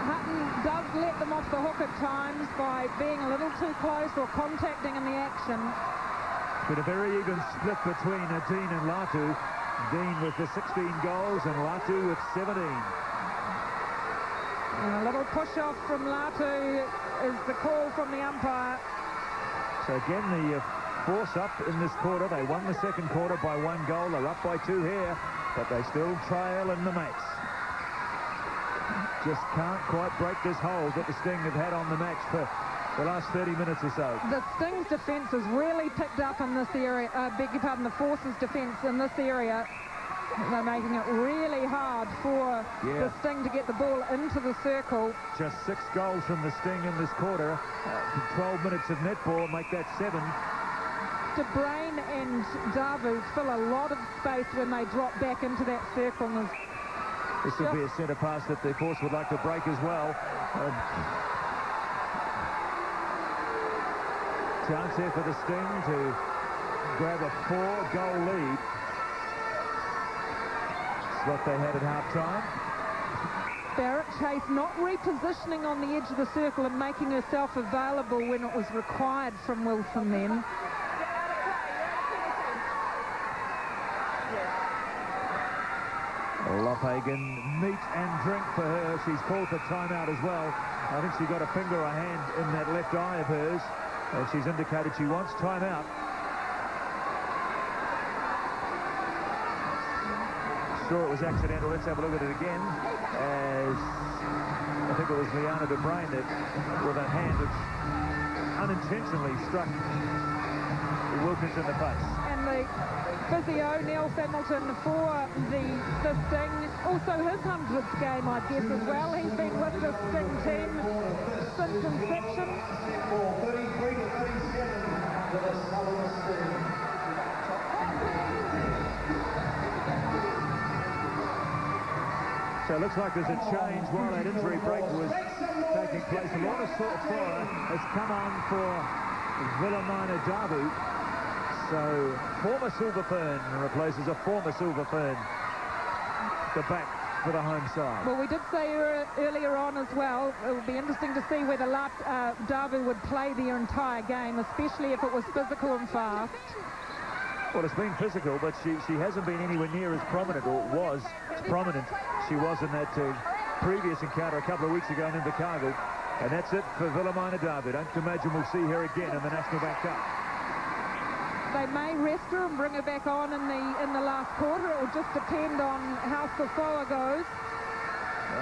Hutton does let them off the hook at times by being a little too close or contacting in the action.
It's been a very even split between Dean and Latu. Dean with the 16 goals and Latu with 17.
And a little push-off from Latu is the call from the umpire.
So again, the force up in this quarter. They won the second quarter by 1 goal. They're up by 2 here, but they still trail in the match. Just can't quite break this hold that the Sting have had on the match for the last 30 minutes or so.
The Sting's defence has really picked up in this area. Beg your pardon, the Force's defence in this area. They're making it really hard for the Sting to get the ball into the circle.
Just 6 goals from the Sting in this quarter. 12 minutes of netball make that 7.
De Brain and Davu fill a lot of space when they drop back into that circle. And
this would be a centre pass that the Force would like to break as well. Chance here for the Sting to grab a 4-goal lead. It's what they had at half-time.
Barrett-Chase not repositioning on the edge of the circle and making herself available when it was required from Wilson then.
Lofhagen, meat and drink for her. She's called for timeout as well. I think she got a finger or hand in that left eye of hers. And she's indicated she wants timeout. Sure, it was accidental. Let's have a look at it again. As I think it was Liana Barrett that, with a hand that unintentionally struck Wilkins in the face.
And the physio, Neil Hamilton, for the Sting. Also his 100th game, I guess, as well. He's been with the Sting team since inception.
33-37 for the Southern Sting.
So it looks like there's a change while that injury break was taking place. A lot of fire has come on for Wilhelmina Davu. So former Silver Fern replaces a former Silver Fern. The back for the home side.
Well, we did say earlier on as well, it would be interesting to see whether Davu would play the entire game, especially if it was physical and fast.
Well, it's been physical, but she hasn't been anywhere near as prominent, or was prominent. She was in that previous encounter a couple of weeks ago in Invercargill. And that's it for Wilhelmina Davu. Don't imagine we'll see her again in the National Bank Cup.
They may rest her and bring her back on in the last quarter. It will just depend on how Safoa goes.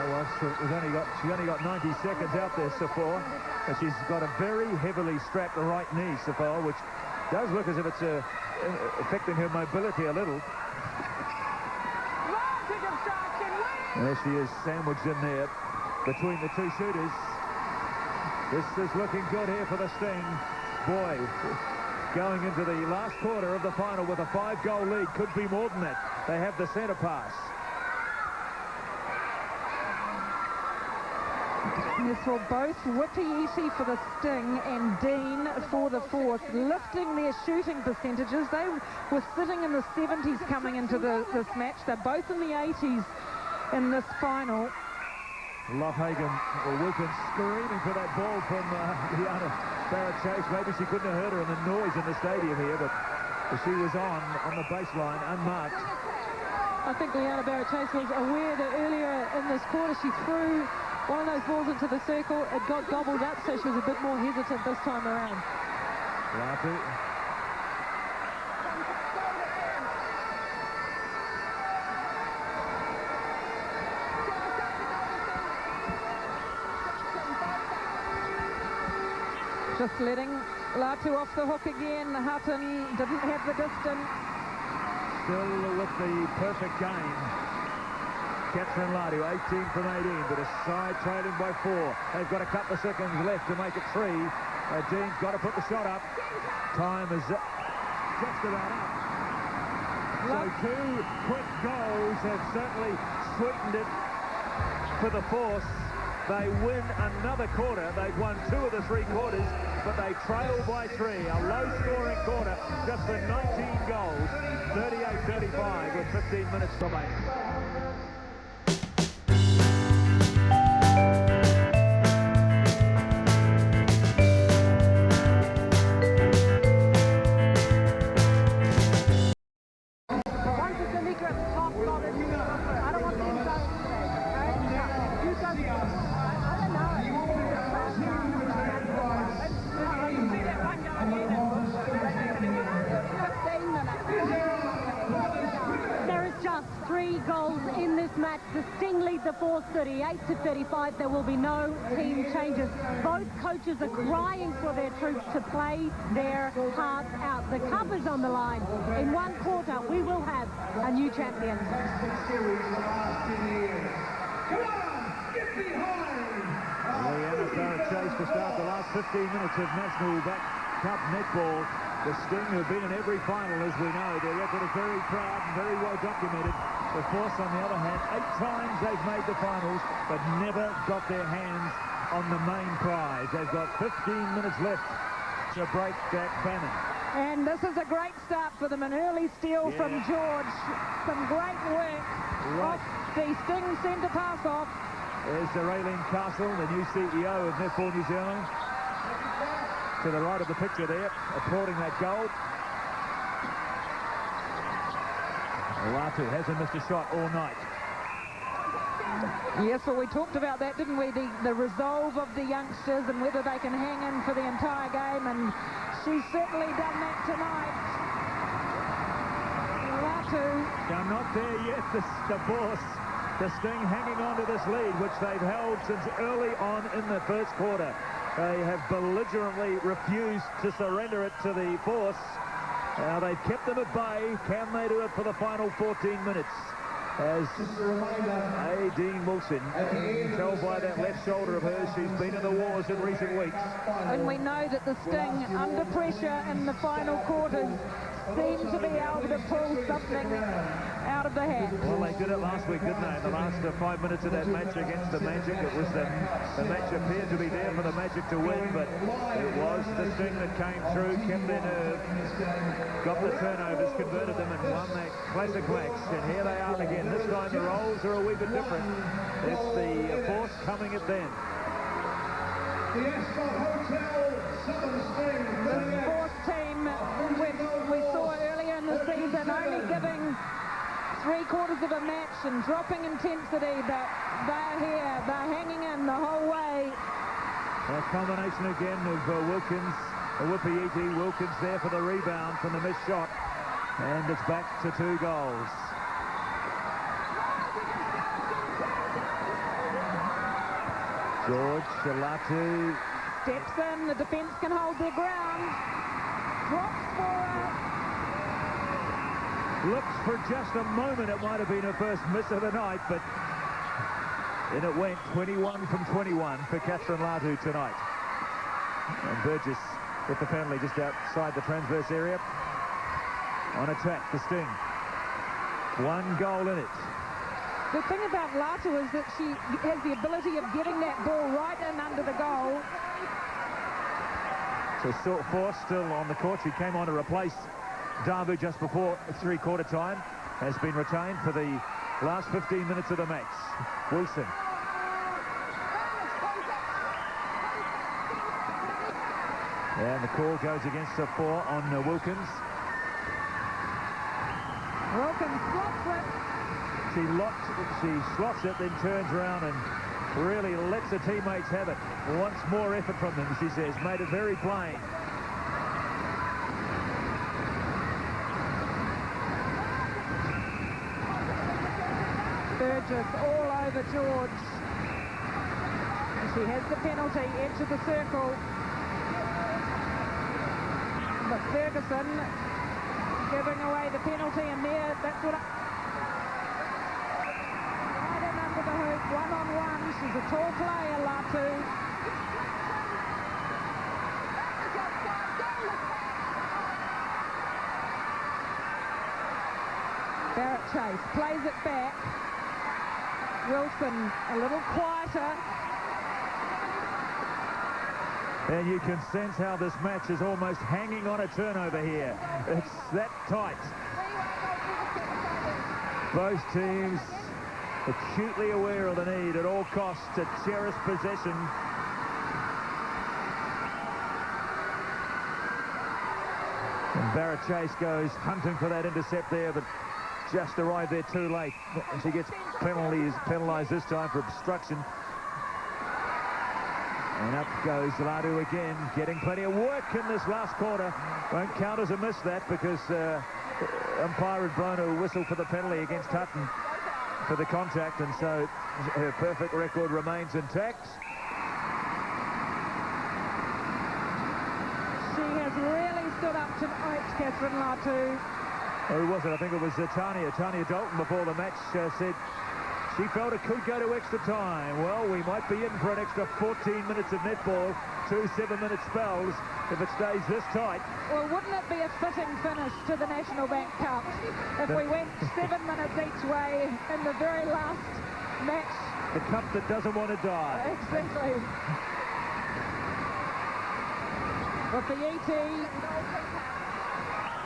Well, she's only got 90 seconds out there, Safoa. And she's got a very heavily strapped right knee, Safoa, which does look as if it's affecting her mobility a little. And there she is, sandwiched in there between the two shooters. This is looking good here for the Sting. Boy, going into the last quarter of the final with a 5-goal lead. Could be more than that. They have the centre pass.
This will both Wipiiti for the Sting and Dean for the Force, lifting their shooting percentages. They were sitting in the 70s coming into this match. They're both in the 80s in this final.
Lofhagen, or Wilkins, screaming for that ball from Liana Barrett-Chase. Maybe she couldn't have heard her in the noise in the stadium here, but she was on the baseline, unmarked.
I think Liana Barrett-Chase was aware that earlier in this quarter she threw one of those balls into the circle. It got gobbled up, so she was a bit more hesitant this time around.
Latu.
Just letting Latu off the hook again. Hutton didn't have the distance.
Still with the perfect game. Catherine Latu, 18 from 18, but a side trailing by 4. They've got a couple of seconds left to make it 3. Dean's got to put the shot up. Time is just about up. So 2 quick goals have certainly sweetened it for the Force. They win another quarter. They've won 2 of the 3 quarters, but they trail by 3. A low-scoring quarter, just for 19 goals. 38-35 with 15 minutes remaining.
The Sting lead the Force 38-35. There will be no team changes. Both coaches are crying for their troops to play their hearts out. The cup is on the line. In 1 quarter, we will have a new champion.
Liana Barrett-Chase to start the last 15 minutes of National Cup netball. The Sting, who have been in every final, as we know. Their record is very proud and very well documented. The Force, on the other hand, 8 times they've made the finals, but never got their hands on the main prize. They've got 15 minutes left to break that famine.
And this is a great start for them. An early steal from George. Some great work off the Sting centre pass off.
There's Raylene Castle, the new CEO of Netball New Zealand. To the right of the picture there, applauding that goal. Latu hasn't missed a shot all night.
Yes, well, we talked about that, didn't we? The resolve of the youngsters and whether they can hang in for the entire game, and she's certainly done that tonight. Latu.
Now, not there yet, the Force. The Sting hanging on to this lead, which they've held since early on in the first quarter. They have belligerently refused to surrender it to the Force. Now they've kept them at bay. Can they do it for the final 14 minutes? As Dean Wilson, you can tell by that left shoulder of hers, she's been in the wars in recent weeks.
And we know that the Sting, under pressure in the final quarters, seem to be able to pull something out of the hat.
Well, they did it last week, didn't they? In the last 5 minutes of that match against the Magic, it was the match appeared to be there for the Magic to win, but it was the Sting that came through, kept their nerve, got the turnovers, converted them, and won that classic match. And here they are again. This time the roles are a wee bit different. It's the Force coming at them.
The Ascot Hotel Southern Sting.
The Force team, which we saw earlier in the season, only giving 3/4 of a match and dropping intensity, but they're here, they're hanging in the whole way.
A combination again of Wilkins, Wipiiti, Wilkins there for the rebound from the missed shot, and it's back to 2 goals. George Shalatu
steps in, the defence can hold their ground, drops for
looks for just a moment it might have been her first miss of the night, but in it went. 21 from 21 for Catherine Latu tonight. And Burgess with the penalty just outside the transverse area. On attack, the Sting. 1 goal in it.
The thing about Latu is that she has the ability of getting that ball right in under the goal.
So Force still on the court. She came on to replace Davu just before 3/4 time. Has been retained for the last 15 minutes of the match. Wilson. And the call goes against the 4 on Wilkins.
Wilkins slots it.
She slots it, then turns around and really lets her teammates have it. Wants more effort from them, she says. Made it very plain.
Burgess all over George. She has the penalty, edge of the circle. But Ferguson giving away the penalty, and there, that's what right in under the hoop, one-on-one. She's a tall player, Latu. Barrett-Chase plays it back. Wilson a little quieter.
And you can sense how this match is almost hanging on a turnover here. It's that tight. Both teams acutely aware of the need at all costs to cherish possession. And Barrett-Chase goes hunting for that intercept there, but just arrived there too late. And she gets penalised this time for obstruction. And up goes Ladu again, getting plenty of work in this last quarter. Won't count as a miss that, because umpire had blown a whistle for the penalty against Hutton for the contact, and so her perfect record remains intact.
She has really stood up tonight, Catherine Latu.
Who was it? I think it was Tanya Dalton before the match said she felt it could go to extra time. Well, we might be in for an extra 14 minutes of netball, 2 7-minute spells, if it stays this tight.
Well, wouldn't it be a fitting finish to the National Bank Cup if we went 7 minutes each way in the very last match?
The cup that doesn't want to die.
Exactly. Wipiiti,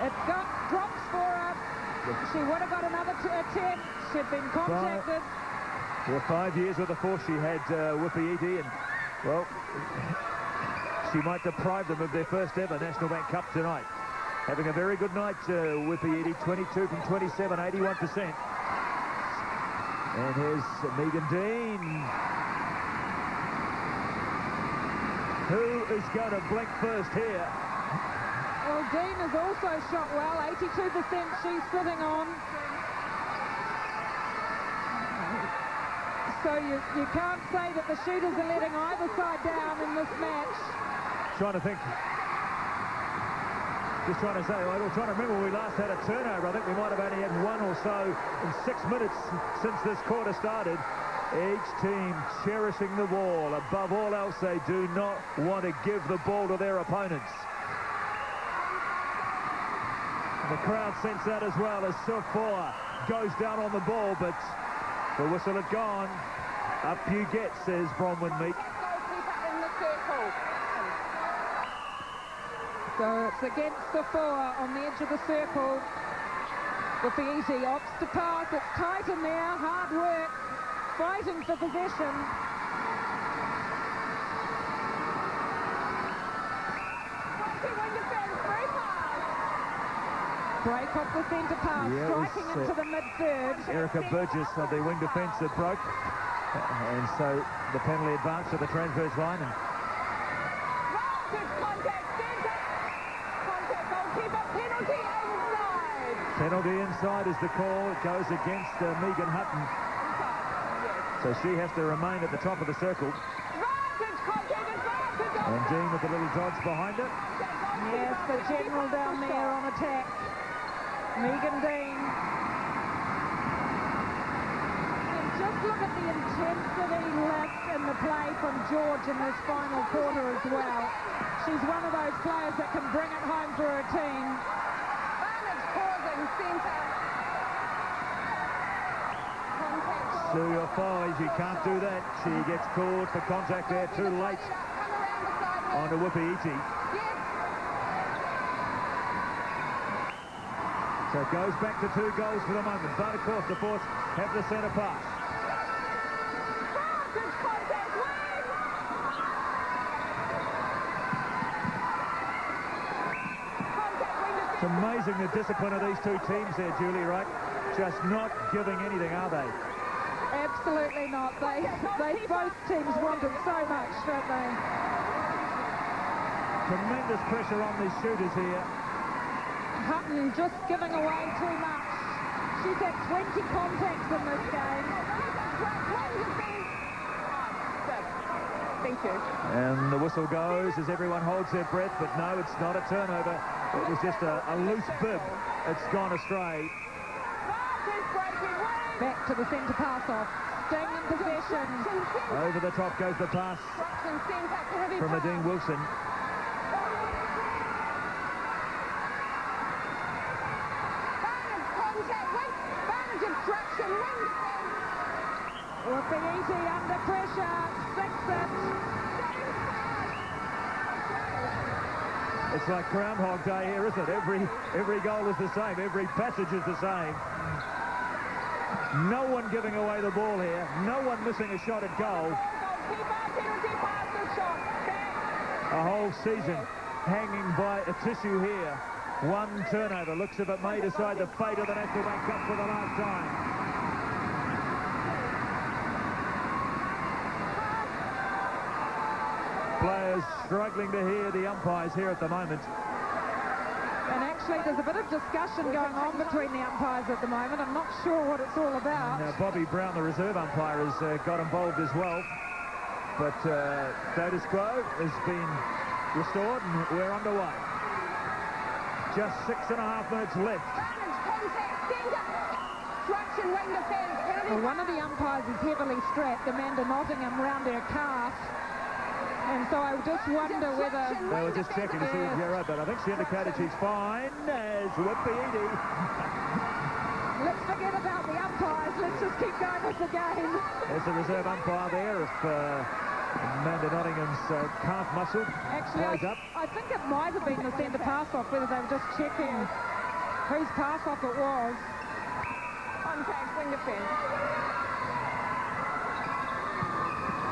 it got drops for her. She would have got another attempt. She'd been contacted.
Well, 5 years with the force she had, Wipiiti, and, well, she might deprive them of their first ever National Bank Cup tonight. Having a very good night, Wipiiti, 22 from 27, 81%. And here's Megan Dean. Who is going to blink first here?
Well, Dean has also shot well, 82% she's sitting on. So you can't say that the shooters are letting either side down in this match.
Trying to think. Just trying to say, I was trying to remember when we last had a turnover. I think we might have only had one or so in 6 minutes since this quarter started. Each team cherishing the ball. Above all else, they do not want to give the ball to their opponents. The crowd sense that as well as Silfoa goes down on the ball, but the whistle had gone. Up you get, says Bronwyn Meek.
So it's against Silfoa on the edge of the circle. Wipiiti opts to pass. It's tight in there, hard work, fighting for possession. Break off the centre pass, striking into the mid-third.
Erica Burgess of the wing defence that broke. And so the penalty advanced to the transverse line. And penalty inside is the call. It goes against Megan Hutton. So she has to remain at the top of the circle. And Dean with the little dodge behind it.
Yes, the general down there on attack. Megan Dean. And just look at the intensity left in the play from George in this final quarter as well. She's one of those players that can bring it home for her team.
Sue your fours, you can't do that. She gets called for contact there too late on to Wipiiti. So it goes back to 2 goals for the moment. But of course the Force have the centre pass. It's amazing the discipline of these two teams there, Julie, right? Just not giving anything, are they?
Absolutely not. They both teams want it so much, don't they?
Tremendous pressure on these shooters here.
Hutton just giving away too much. She's had 20 contacts in this game.
Thank you.
And the whistle goes as everyone holds their breath, but no, it's not a turnover. It was just a loose bib. It's gone astray.
Back to the centre pass off. Staying in possession.
Over the top goes the pass from Nadine Wilson.
Huge obstruction.
Wipiiti under pressure. 6-it.
It's like Groundhog Day here, isn't it? Every goal is the same. Every passage is the same. No one giving away the ball here. No one missing a shot at goal. A whole season hanging by a tissue here. One turnover. Looks as if it may decide the fate of the National Bank Cup for the last time. Players struggling to hear the umpires here at the moment.
And actually, there's a bit of discussion going on between the umpires at the moment. I'm not sure what it's all about.
Now, Bobby Brown, the reserve umpire, has got involved as well. But status quo has been restored and we're underway. Just 6.5 minutes left.
Well, one of the umpires is heavily strapped, Amanda Nottingham, round her calf. And so I just wonder whether...
They were just checking to see if you're right, but I think she indicated she's fine as Wipiiti.
Let's forget about the umpires. Let's just keep going with the game.
There's the reserve umpire there. If Amanda Nottingham's calf muscle plays up.
I think it might have been the centre pass-off, whether they were just checking whose pass-off it was.
Contact, wing defence.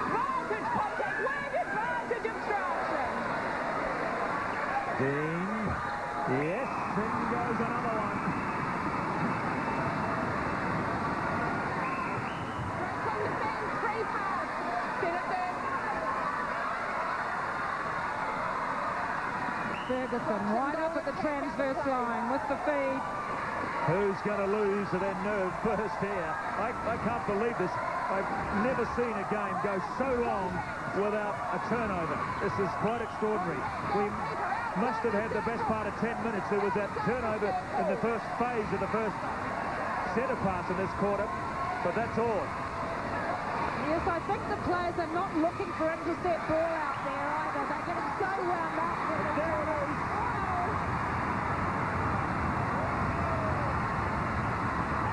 Vantage contact, wing advantage obstruction.
Dean. Yes, in goes another one.
Wing defence, free pass.
Ferguson right up at the transverse line with the feed.
Who's going to lose their nerve first here? I can't believe this. I've never seen a game go so long without a turnover. This is quite extraordinary. We must have had the best part of 10 minutes. There was that turnover in the first phase of the first centre pass in this quarter, but that's all.
Yes, I think the players are not looking for intercept ball out there either. They're getting so wound up with it. There it is.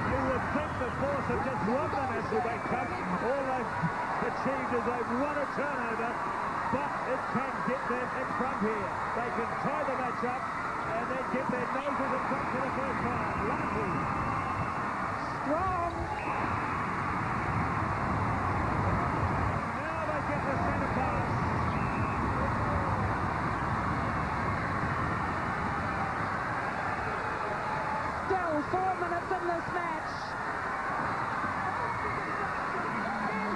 You would think the Force have just won the National Bank Cup. All they've achieved is they've won a turnover, but it can get them in front here. They can tie the match up and then get their noses in front for the first time. Lovely.
Strong.
Now they get the centre pass.
Still 4 minutes in this match.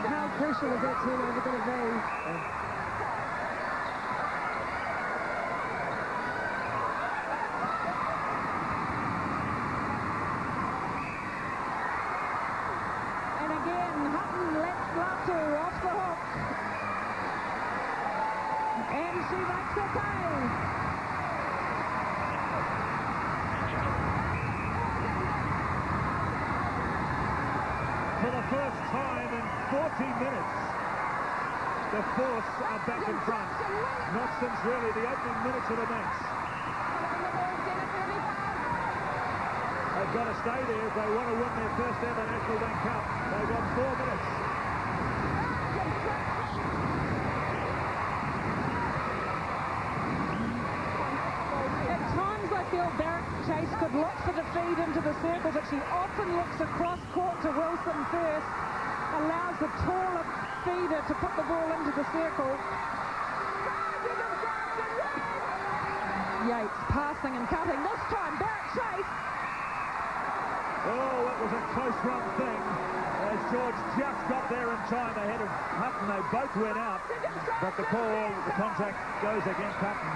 How crucial is that turnover going to be? And again, Hutton lets Broughton off the hook. And she makes it pay.
For the first time in 40 minutes, the Force are back in front. Not since really the opening minutes of the match. They've got to stay there if they want to win their first ever National Bank Cup. They've got 4 minutes.
At times I feel Barrett-Chase could look for the feed into the circle, but she often looks across court to Wilson first, allows the taller feeder to put the ball into the circle. Yates passing and cutting. This time Barrett-Chase.
Oh, it was a close run thing. As George just got there in time ahead of Hutton. They both went out, but the call, the contact goes against Hutton.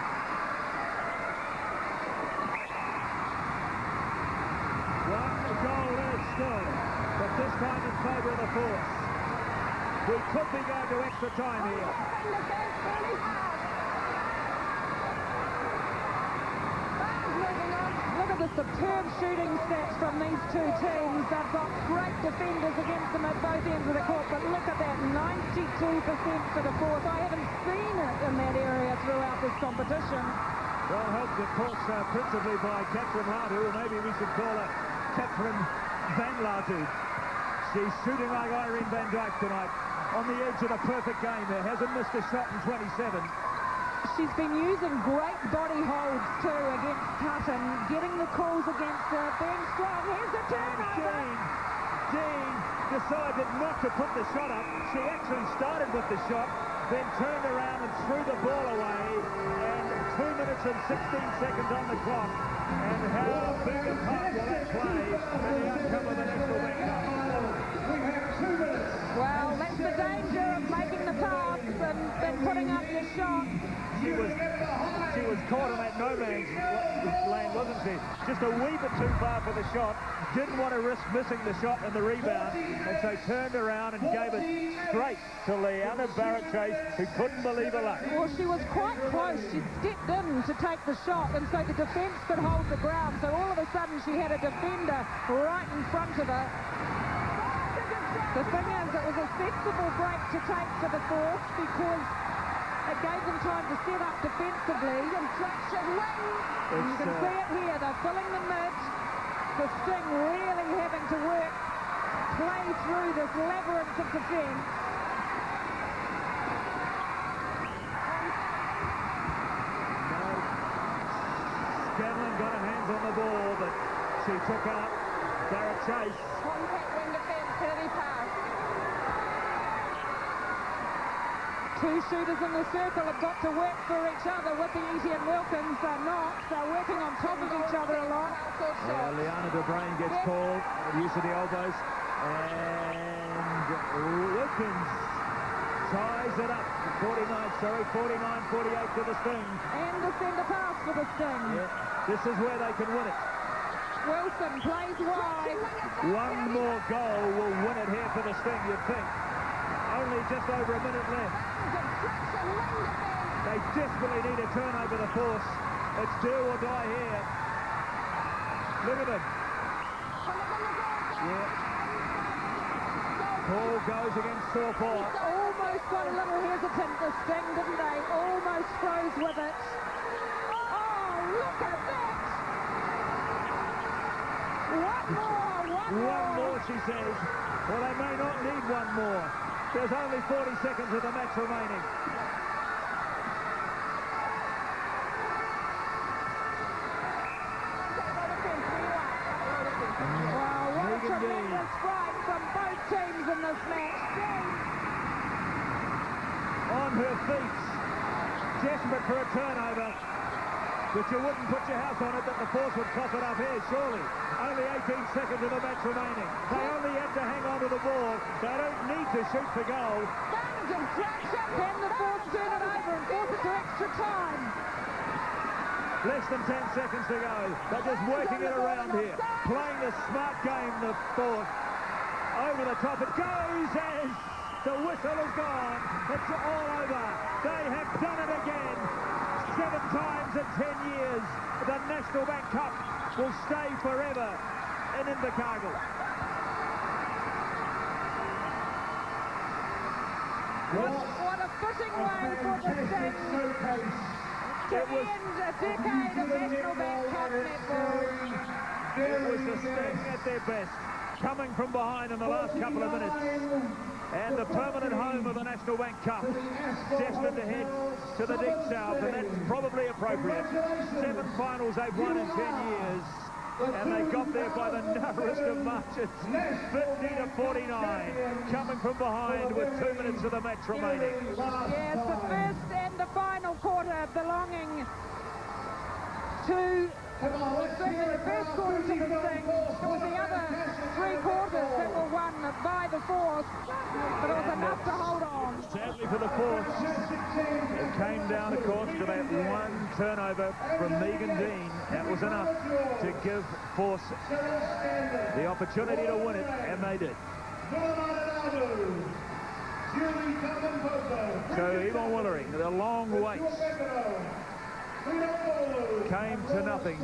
One goal is still, but this time in favour of the Force. We could be going to extra time here.
Look at the superb shooting stats from these two teams. They've got great defenders against them at both ends of the court, but look at that, 92% for the Force. I haven't seen it in that area throughout this competition.
Well, helped, of course, principally by Catherine Latu, or maybe we should call her Catherine Van Laatu. She's shooting like Irene Van Dyke tonight. On the edge of a perfect game there. Hasn't missed a shot in 27.
She's been using great body holds too against Hutton, getting the calls against Ben Strong. Here's the turnover.
Dean decided not to put the shot up. She actually started with the shot, then turned around and threw the ball away. And 2 minutes and 16 seconds on the clock. And how big a part will that play in the outcome of the National Bank Cup?
We have 2 minutes.
Well, that's the danger of making the pass and then putting up your shot.
She was caught on that no man's land, wasn't she? Just a wee bit too far for the shot. Didn't want to risk missing the shot and the rebound, and so turned around and gave it straight to Liana Barrett-Chase, who couldn't believe her luck.
Well, she was quite close. She stepped in to take the shot, and so the defence could hold the ground. So all of a sudden, she had a defender right in front of her. The thing is, it was a sensible break to take for the fourth because it gave them time to set up defensively. And you can see it here. They're filling the mid. The Sting really having to play through this labyrinth of defence.
Scanlon got her hands on the ball, but she took out Barrett-Chase.
Contact wing defence, heavy pass.
Two shooters in the circle have got to work for each other. Wipiiti and Wilkins are not. They're working on top of each other a lot.
Liana Barrett gets called, use of the elbows, and Wilkins ties it up. 49-48 to the Sting.
And the centre pass for the Sting.
Yeah, this is where they can win it.
Wilson plays wide.
One more goal will win it here for the Sting, you'd think. Only just over a minute left. They desperately need a turnover the force. It's do or die here. Look at them. Yeah. Ball goes against Sawpaw.
Almost got a little hesitant, the Sting, didn't they? Almost froze with it. Oh, look at that!
One more, she says. Well, they may not need one more. There's only 40 seconds of the match remaining.
Wow, what a tremendous fight from both teams in this match.
On her feet, desperate for a turnover, but you wouldn't put your house on it that the force would cough it up here, surely. Only 18 seconds of the match remaining. They only have to hang on to the ball. They don't need to shoot for goal.
Can the force turn it over and force it to extra time?
Less than 10 seconds to go. They're just working it around here. Playing the smart game, the force. Over the top it goes as the whistle is gone. It's all over. They have done it again. 7 times in 10 years. The National Bank Cup will stay forever in Invercargill.
What a fitting way for the Sting to end a decade of National Bank Cup netball.
It was the Sting at their best, coming from behind in the last couple of minutes. And the permanent home of the National Bank Cup, destined to head to the deep south, and that's probably appropriate. 7 finals they've won in 10 years, and they got there by the narrowest of margins, 50-49, coming from behind with 2 minutes of the match remaining.
Yes, the first and the final quarter belonging to... Certainly the first quarter to the Sting. It was the other 3 quarters that were won by the force, but it was enough to hold on.
Sadly for the force, it came down, of course, to that one turnover from Megan Dean. That was enough to give force the opportunity to win it, and they did. So Yvonne Willering, the long wait came to nothing.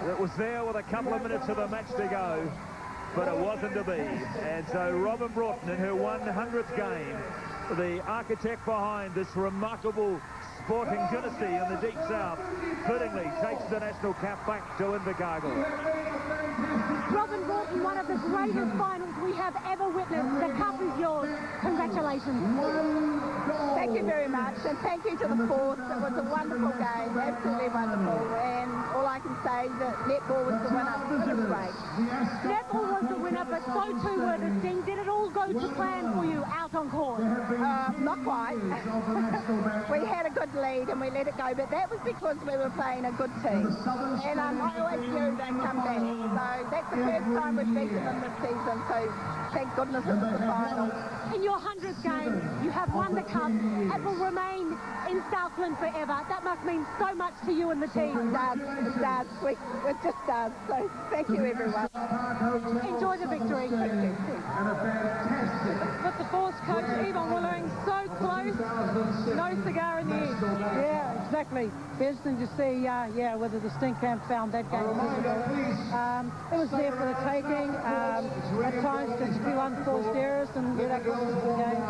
It was there with a couple of minutes of the match to go, but it wasn't to be. And so Robyn Broughton, in her 100th game, the architect behind this remarkable sporting dynasty in the Deep South, fittingly takes the national cap back to Invercargill.
Robyn Broughton, one of the greatest finals we have ever witnessed. The cup is yours. Congratulations.
Thank you very much, and thank you to the force. It was a wonderful game, absolutely wonderful, and all I can say is that netball was the winner. It was great.
Netball was the winner, but so too were the team. Did it all go to plan for you out on court?
Not quite. We had a good lead and we let it go, but that was because we were playing a good team. And I always knew they'd come back. So that's the first time we've beaten them this season, so thank goodness it was the final.
In your 100th game, you have won the cup. It will remain in Southland forever. That must mean so much to you and the team.
It does. It just does. So thank you, everyone.
Enjoy the victory.
Thank you.
With the force coach, Yvonne Willering, so close, no cigar in the end.
Yeah, exactly. Be interesting to see, whether the Stink Camp found that game visible. It was there for the taking. At times, just few unforced errors, and that cost us the game.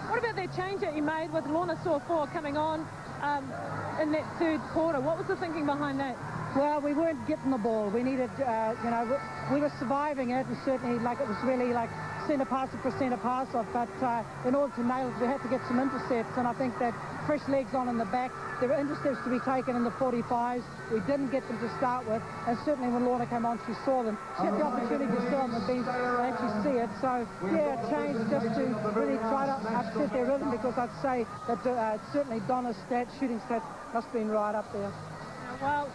What about that change that you made with Lorna Saw-4 coming on in that third quarter? What was the thinking behind that?
Well, we weren't getting the ball. We needed, we were surviving it, and certainly, it was really centre pass for centre pass off, but in order to nail it, we had to get some intercepts, and I think that fresh legs on in the back, there were intercepts to be taken in the 45s. We didn't get them to start with, and certainly when Lorna came on, she saw them. She had the opportunity to sit on the bench and actually see it, so yeah, it changed just to really try to upset their rhythm, because I'd say that certainly Donna's shooting stats must have been right up there.
Well,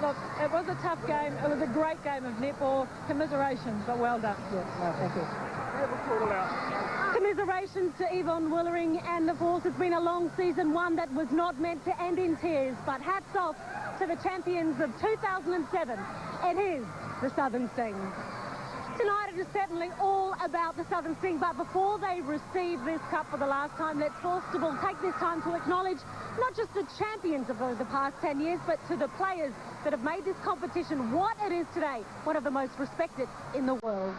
look, it was a tough game. It was a great game of netball. Commiserations, but well done.
Yeah, no, thank you.
Commiserations to Yvonne Willering and the force. It's been a long season, one that was not meant to end in tears, but hats off to the champions of 2007. It is the Southern Sting. Tonight it is certainly all about the Southern Sting, but before they receive this cup for the last time, let's first of all take this time to acknowledge not just the champions of the past 10 years, but to the players that have made this competition what it is today, one of the most respected in the world.